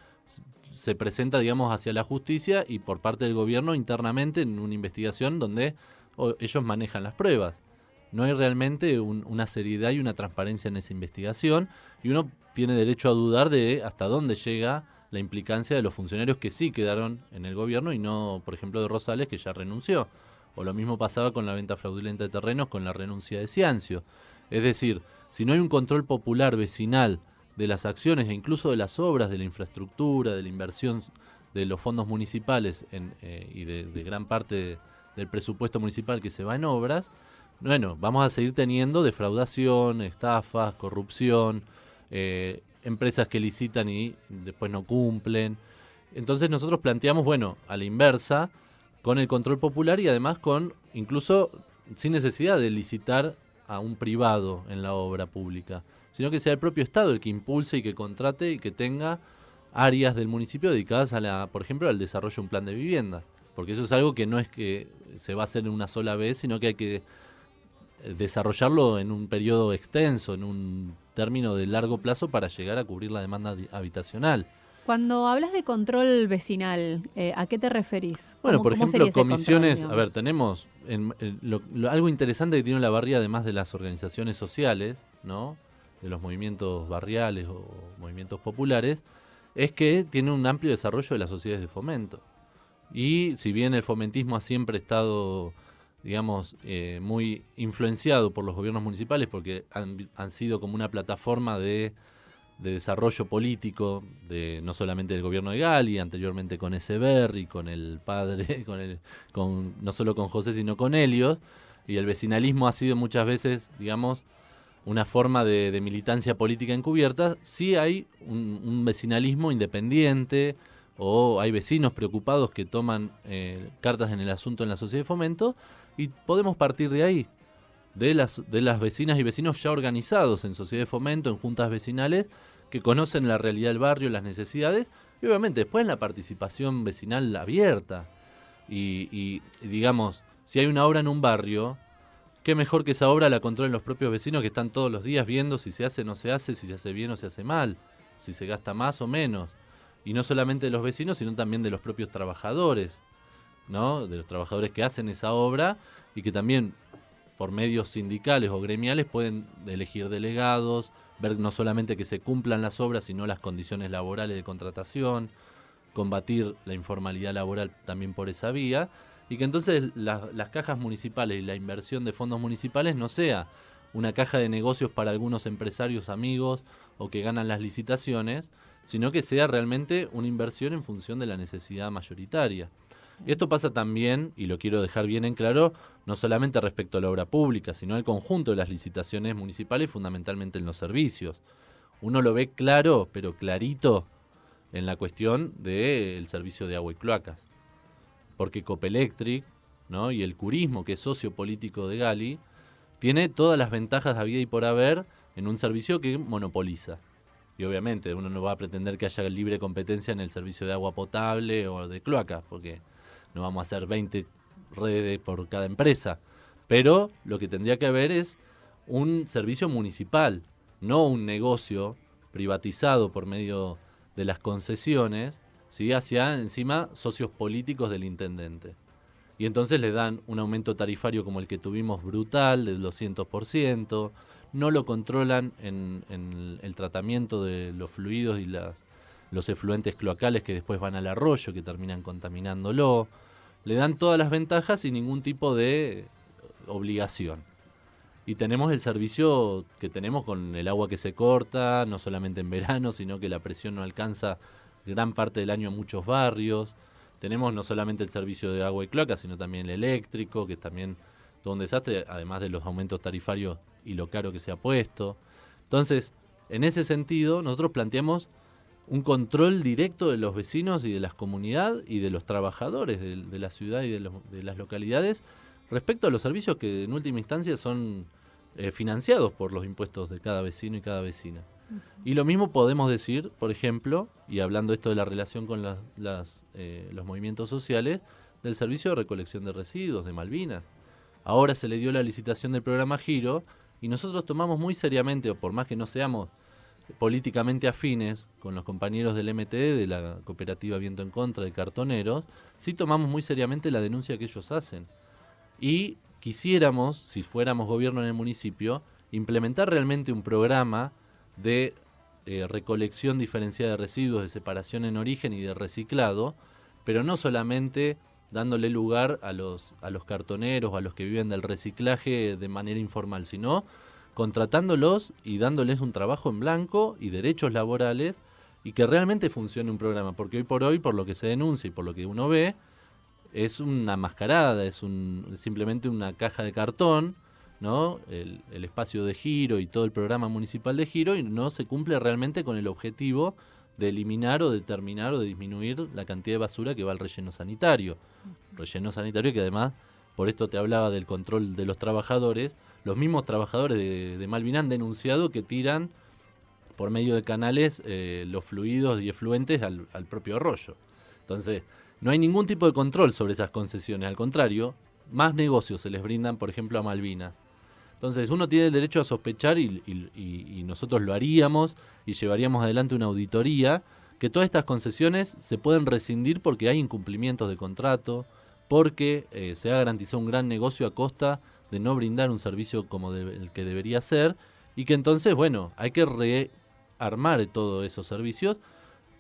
se presenta, digamos, hacia la justicia y por parte del gobierno internamente en una investigación donde ellos manejan las pruebas. No hay realmente una seriedad y una transparencia en esa investigación, y uno tiene derecho a dudar de hasta dónde llega la implicancia de los funcionarios que sí quedaron en el gobierno y no, por ejemplo, de Rosales, que ya renunció. O lo mismo pasaba con la venta fraudulenta de terrenos, con la renuncia de Ciancio. Es decir, si no hay un control popular vecinal de las acciones e incluso de las obras, de la infraestructura, de la inversión de los fondos municipales y de gran parte del presupuesto municipal que se va en obras, bueno, vamos a seguir teniendo defraudación, estafas, corrupción, empresas que licitan y después no cumplen. Entonces nosotros planteamos, bueno, a la inversa, con el control popular y además con, incluso sin necesidad de licitar a un privado en la obra pública, sino que sea el propio Estado el que impulse y que contrate y que tenga áreas del municipio dedicadas por ejemplo, al desarrollo de un plan de vivienda. Porque eso es algo que no es que se va a hacer en una sola vez, sino que hay que desarrollarlo en un periodo extenso, en un término de largo plazo para llegar a cubrir la demanda habitacional. Cuando hablas de control vecinal, ¿a qué te referís? Bueno, por ejemplo, comisiones, control, a ver, tenemos algo interesante que tiene la barría, además de las organizaciones sociales, ¿no?, de los movimientos barriales o movimientos populares, es que tiene un amplio desarrollo de las sociedades de fomento. Y si bien el fomentismo ha siempre estado, digamos, muy influenciado por los gobiernos municipales, porque han sido como una plataforma de desarrollo político, no solamente del gobierno de Gali, anteriormente con Echeverri, con el padre, no solo con José, sino con Helios, y el vecinalismo ha sido muchas veces, digamos, una forma de militancia política encubierta. Sí hay un vecinalismo independiente, o hay vecinos preocupados que toman cartas en el asunto en la sociedad de fomento, y podemos partir de ahí, de las vecinas y vecinos ya organizados en sociedad de fomento, en juntas vecinales, que conocen la realidad del barrio, las necesidades, y obviamente después la participación vecinal abierta. Y digamos, si hay una obra en un barrio, qué mejor que esa obra la controlen los propios vecinos, que están todos los días viendo si se hace o no se hace, si se hace bien o se hace mal, si se gasta más o menos. Y no solamente de los vecinos, sino también de los propios trabajadores, ¿no?, de los trabajadores que hacen esa obra y que también por medios sindicales o gremiales pueden elegir delegados, ver no solamente que se cumplan las obras, sino las condiciones laborales de contratación, combatir la informalidad laboral también por esa vía, y que entonces las cajas municipales y la inversión de fondos municipales no sea una caja de negocios para algunos empresarios amigos o que ganan las licitaciones, sino que sea realmente una inversión en función de la necesidad mayoritaria. Y esto pasa también, y lo quiero dejar bien en claro, no solamente respecto a la obra pública, sino al conjunto de las licitaciones municipales, fundamentalmente en los servicios. Uno lo ve claro, pero clarito, en la cuestión del servicio de agua y cloacas. Porque Copelectric, ¿no?, y el curismo, que es socio político de Gali, tiene todas las ventajas habida y por haber en un servicio que monopoliza. Y obviamente uno no va a pretender que haya libre competencia en el servicio de agua potable o de cloacas, porque no vamos a hacer 20 redes por cada empresa. Pero lo que tendría que haber es un servicio municipal, no un negocio privatizado por medio de las concesiones, ¿sí?, hacia encima socios políticos del intendente. Y entonces le dan un aumento tarifario como el que tuvimos brutal, del 200%, no lo controlan en el tratamiento de los fluidos y los efluentes cloacales que después van al arroyo, que terminan contaminándolo. Le dan todas las ventajas sin ningún tipo de obligación. Y tenemos el servicio que tenemos con el agua que se corta, no solamente en verano, sino que la presión no alcanza gran parte del año en muchos barrios. Tenemos no solamente el servicio de agua y cloaca, sino también el eléctrico, que es también todo un desastre, además de los aumentos tarifarios y lo caro que se ha puesto. Entonces, En ese sentido, nosotros planteamos un control directo de los vecinos y de las comunidades y de los trabajadores de la ciudad y de las localidades respecto a los servicios que en última instancia son financiados por los impuestos de cada vecino y cada vecina. Y lo mismo podemos decir, por ejemplo, y hablando esto de la relación con los movimientos sociales, del servicio de recolección de residuos de Malvinas. Ahora se le dio la licitación del programa Giro y nosotros tomamos muy seriamente, por más que no seamos políticamente afines con los compañeros del MTE, de la cooperativa Viento en Contra, de cartoneros, sí tomamos muy seriamente la denuncia que ellos hacen. Y quisiéramos, si fuéramos gobierno en el municipio, implementar realmente un programa de recolección diferenciada de residuos, de separación en origen y de reciclado, pero no solamente dándole lugar a los cartoneros o a los que viven del reciclaje de manera informal, sino contratándolos y dándoles un trabajo en blanco y derechos laborales y que realmente funcione un programa, porque hoy por hoy, por lo que se denuncia y por lo que uno ve, es una mascarada, es simplemente una caja de cartón, ¿no? El espacio de Giro y todo el programa municipal de Giro, y no se cumple realmente con el objetivo de eliminar o de terminar o de disminuir la cantidad de basura que va al relleno sanitario. Relleno sanitario que además, por esto te hablaba del control de los trabajadores, los mismos trabajadores de Malvinas han denunciado que tiran por medio de canales los fluidos y efluentes al propio arroyo. Entonces, no hay ningún tipo de control sobre esas concesiones, al contrario, más negocios se les brindan, por ejemplo, a Malvinas. Entonces, uno tiene el derecho a sospechar y nosotros lo haríamos y llevaríamos adelante una auditoría, que todas estas concesiones se pueden rescindir porque hay incumplimientos de contrato, porque se ha garantizado un gran negocio a costa de no brindar un servicio como el que debería ser, y que entonces, bueno, hay que rearmar todos esos servicios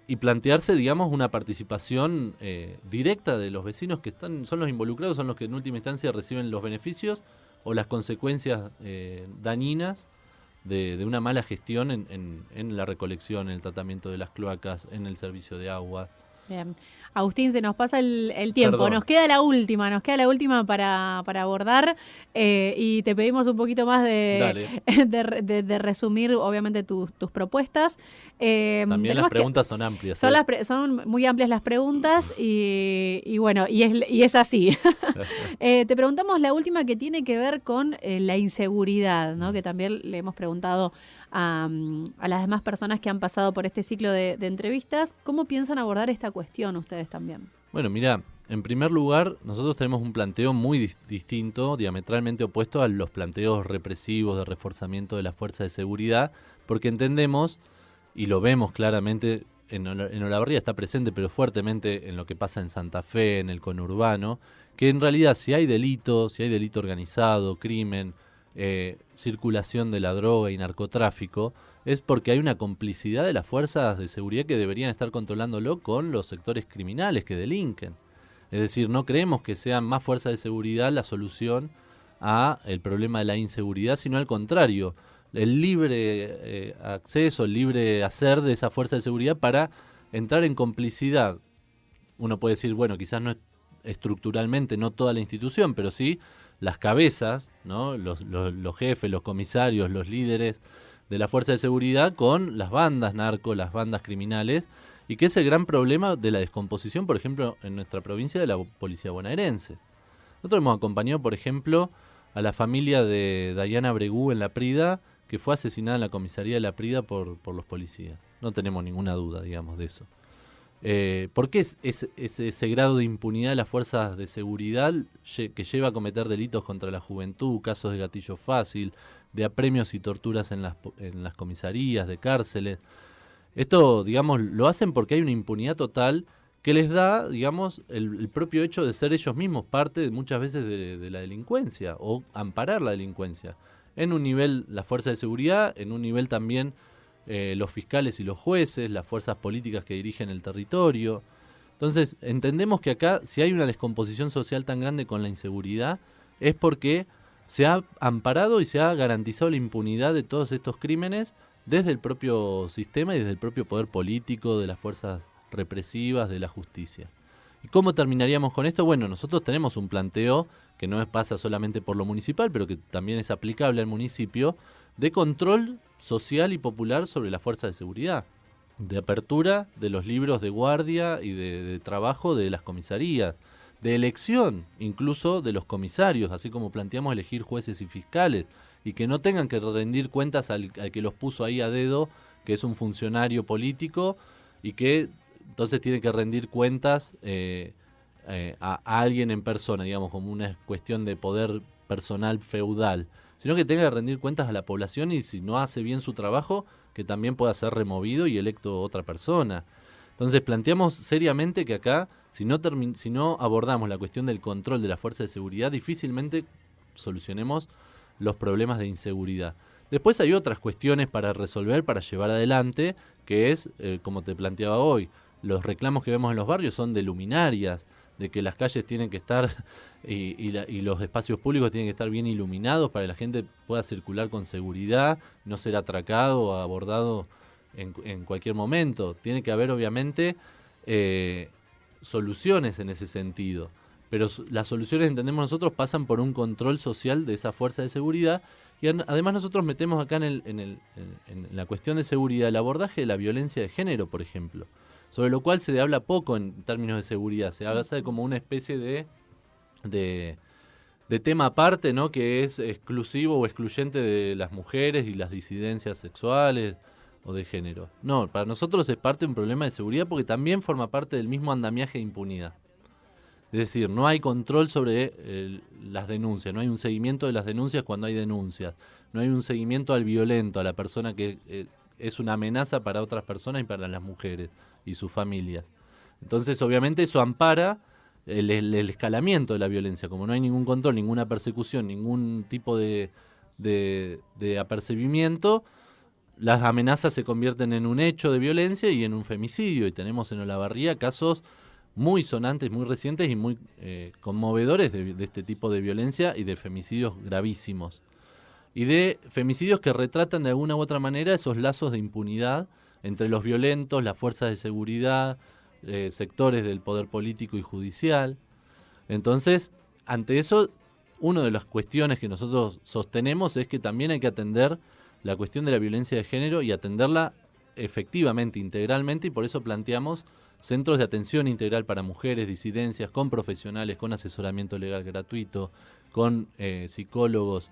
y plantearse, digamos, una participación directa de los vecinos que son los involucrados, son los que en última instancia reciben los beneficios o las consecuencias dañinas de una mala gestión en la recolección, en el tratamiento de las cloacas, en el servicio de agua. Bien. Agustín, se nos pasa el tiempo. Perdón. Nos queda la última para abordar y te pedimos un poquito más de resumir, obviamente, tus propuestas. También las preguntas son amplias. Son muy amplias las preguntas y bueno, y es así. Te preguntamos la última, que tiene que ver con la inseguridad, ¿no? Que también le hemos preguntado a las demás personas que han pasado por este ciclo de entrevistas. ¿Cómo piensan abordar esta cuestión ustedes también? Bueno, mira, en primer lugar, nosotros tenemos un planteo muy distinto, diametralmente opuesto a los planteos represivos de reforzamiento de las fuerzas de seguridad, porque entendemos, y lo vemos claramente, en Olavarría está presente, pero fuertemente en lo que pasa en Santa Fe, en el conurbano, que en realidad si hay delito organizado, crimen, circulación de la droga y narcotráfico, es porque hay una complicidad de las fuerzas de seguridad que deberían estar controlándolo con los sectores criminales que delinquen. Es decir, no creemos que sean más fuerzas de seguridad la solución a el problema de la inseguridad, sino al contrario, el libre acceso, el libre hacer de esa fuerza de seguridad para entrar en complicidad. Uno puede decir, bueno, quizás no es estructuralmente, no toda la institución, pero sí las cabezas, ¿no? Los jefes, los comisarios, los líderes de la fuerza de seguridad con las bandas narco, las bandas criminales, y que es el gran problema de la descomposición, por ejemplo, en nuestra provincia, de la policía bonaerense. Nosotros hemos acompañado, por ejemplo, a la familia de Dayana Bregú en La Prida, que fue asesinada en la comisaría de La Prida por los policías. No tenemos ninguna duda, digamos, de eso. ¿Por qué es ese grado de impunidad de las fuerzas de seguridad que lleva a cometer delitos contra la juventud, casos de gatillo fácil, de apremios y torturas en las comisarías, de cárceles? Esto, digamos, lo hacen porque hay una impunidad total que les da, digamos, el propio hecho de ser ellos mismos parte muchas veces de la delincuencia o amparar la delincuencia. En un nivel la fuerza de seguridad, en un nivel también los fiscales y los jueces, las fuerzas políticas que dirigen el territorio. Entonces, entendemos que acá, si hay una descomposición social tan grande con la inseguridad, es porque se ha amparado y se ha garantizado la impunidad de todos estos crímenes desde el propio sistema y desde el propio poder político, de las fuerzas represivas, de la justicia. ¿Y cómo terminaríamos con esto? Bueno, nosotros tenemos un planteo que no pasa solamente por lo municipal, pero que también es aplicable al municipio, de control social y popular sobre las fuerzas de seguridad, de apertura de los libros de guardia y de trabajo de las comisarías, de elección incluso de los comisarios, así como planteamos elegir jueces y fiscales, y que no tengan que rendir cuentas al que los puso ahí a dedo, que es un funcionario político, y que entonces tiene que rendir cuentas a alguien en persona, digamos, como una cuestión de poder personal feudal, sino que tenga que rendir cuentas a la población, y si no hace bien su trabajo, que también pueda ser removido y electo otra persona. Entonces planteamos seriamente que acá, si no abordamos la cuestión del control de la fuerza de seguridad, difícilmente solucionemos los problemas de inseguridad. Después hay otras cuestiones para resolver, para llevar adelante, que es, como te planteaba hoy, los reclamos que vemos en los barrios son de luminarias, de que las calles tienen que estar y los espacios públicos tienen que estar bien iluminados para que la gente pueda circular con seguridad, no ser atracado o abordado en cualquier momento. Tiene que haber, obviamente, soluciones en ese sentido. Pero las soluciones, entendemos nosotros, pasan por un control social de esa fuerza de seguridad. Y además nosotros metemos acá en la cuestión de seguridad el abordaje de la violencia de género, por ejemplo, sobre lo cual se habla poco en términos de seguridad. Se habla como una especie de tema aparte, ¿no?, que es exclusivo o excluyente de las mujeres y las disidencias sexuales o de género. No, para nosotros es parte de un problema de seguridad porque también forma parte del mismo andamiaje de impunidad. Es decir, no hay control sobre las denuncias, no hay un seguimiento de las denuncias cuando hay denuncias, no hay un seguimiento al violento, a la persona que es una amenaza para otras personas y para las mujeres y sus familias. Entonces, obviamente, eso ampara el escalamiento de la violencia. Como no hay ningún control, ninguna persecución, ningún tipo de apercibimiento, las amenazas se convierten en un hecho de violencia y en un femicidio. Y tenemos en Olavarría casos muy sonantes, muy recientes y muy conmovedores de este tipo de violencia y de femicidios gravísimos. Y de femicidios que retratan de alguna u otra manera esos lazos de impunidad entre los violentos, las fuerzas de seguridad, sectores del poder político y judicial. Entonces, ante eso, una de las cuestiones que nosotros sostenemos es que también hay que atender la cuestión de la violencia de género y atenderla efectivamente, integralmente, y por eso planteamos centros de atención integral para mujeres, disidencias, con profesionales, con asesoramiento legal gratuito, con psicólogos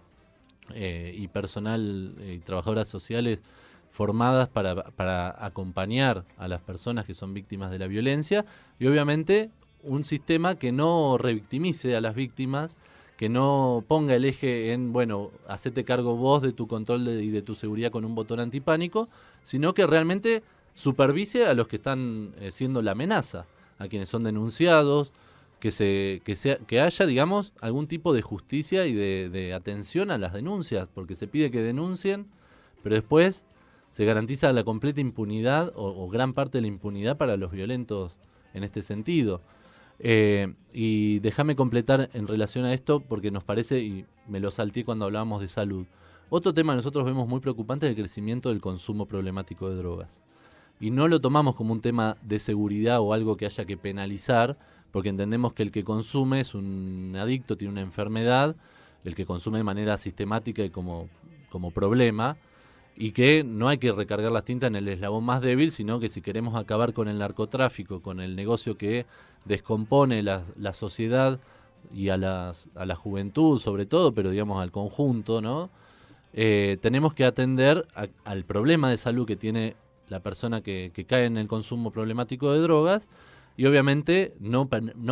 y personal y trabajadoras sociales formadas para acompañar a las personas que son víctimas de la violencia, y obviamente un sistema que no revictimice a las víctimas, que no ponga el eje en, bueno, hacete cargo vos de tu control y de tu seguridad con un botón antipánico, sino que realmente supervise a los que están siendo la amenaza, a quienes son denunciados, que haya, digamos, algún tipo de justicia y de atención a las denuncias, porque se pide que denuncien, pero después se garantiza la completa impunidad o gran parte de la impunidad para los violentos en este sentido. Y déjame completar en relación a esto, porque nos parece, y me lo salté cuando hablábamos de salud, otro tema que nosotros vemos muy preocupante es el crecimiento del consumo problemático de drogas. Y no lo tomamos como un tema de seguridad o algo que haya que penalizar, porque entendemos que el que consume es un adicto, tiene una enfermedad, el que consume de manera sistemática y como problema, y que no hay que recargar las tintas en el eslabón más débil, sino que si queremos acabar con el narcotráfico, con el negocio que descompone la sociedad y a la juventud sobre todo, pero digamos al conjunto, ¿no? Tenemos que atender al problema de salud que tiene la persona que cae en el consumo problemático de drogas, y obviamente no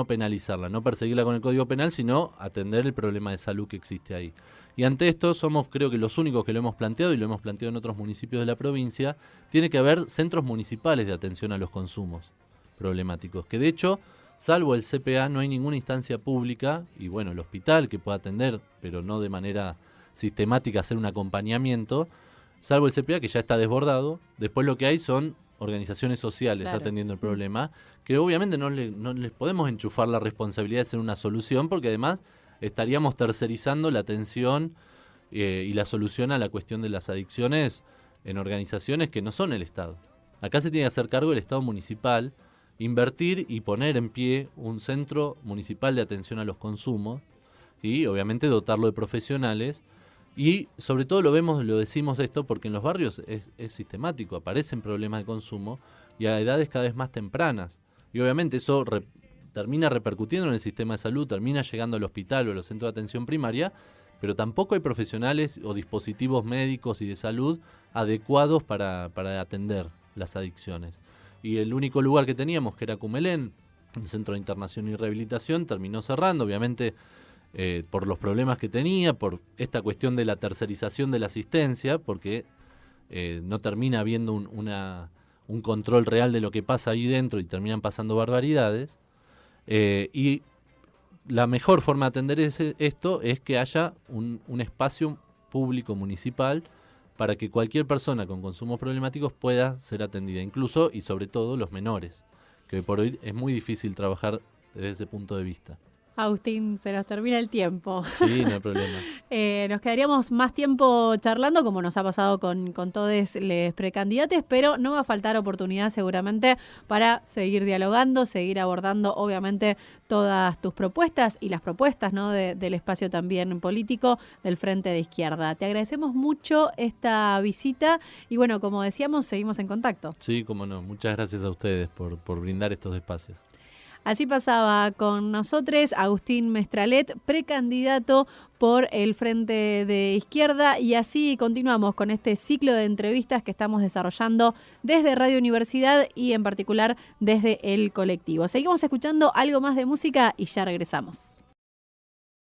penalizarla, no perseguirla con el Código Penal, sino atender el problema de salud que existe ahí. Y ante esto somos, creo que los únicos que lo hemos planteado, y lo hemos planteado en otros municipios de la provincia, tiene que haber centros municipales de atención a los consumos problemáticos, que de hecho, salvo el CPA, no hay ninguna instancia pública, y bueno, el hospital que pueda atender, pero no de manera sistemática hacer un acompañamiento, salvo el CPA que ya está desbordado. Después lo que hay son organizaciones sociales, claro, atendiendo el problema, que obviamente no les podemos enchufar la responsabilidad de ser una solución, porque además estaríamos tercerizando la atención y la solución a la cuestión de las adicciones en organizaciones que no son el Estado. Acá se tiene que hacer cargo el Estado municipal, invertir y poner en pie un centro municipal de atención a los consumos y obviamente dotarlo de profesionales Y sobre todo lo decimos esto porque en los barrios es sistemático, aparecen problemas de consumo y a edades cada vez más tempranas. Y obviamente eso termina repercutiendo en el sistema de salud, termina llegando al hospital o a los centros de atención primaria, pero tampoco hay profesionales o dispositivos médicos y de salud adecuados para atender las adicciones. Y el único lugar que teníamos, que era Cumelén, el Centro de Internación y Rehabilitación, terminó cerrando, obviamente por los problemas que tenía, por esta cuestión de la tercerización de la asistencia, porque no termina habiendo un control real de lo que pasa ahí dentro y terminan pasando barbaridades. Y la mejor forma de atender esto es que haya un espacio público municipal para que cualquier persona con consumos problemáticos pueda ser atendida, incluso y sobre todo los menores, que hoy por hoy es muy difícil trabajar desde ese punto de vista. Agustín, se nos termina el tiempo. Sí, no hay problema. Nos quedaríamos más tiempo charlando, como nos ha pasado con todos los precandidatos, pero no va a faltar oportunidad seguramente para seguir dialogando, seguir abordando obviamente todas tus propuestas y las propuestas, ¿no? del espacio también político del Frente de Izquierda. Te agradecemos mucho esta visita y bueno, como decíamos, seguimos en contacto. Sí, cómo no. Muchas gracias a ustedes por brindar estos espacios. Así pasaba con nosotros Agustín Mestralet, precandidato por el Frente de Izquierda, y así continuamos con este ciclo de entrevistas que estamos desarrollando desde Radio Universidad y en particular desde el colectivo. Seguimos escuchando algo más de música y ya regresamos.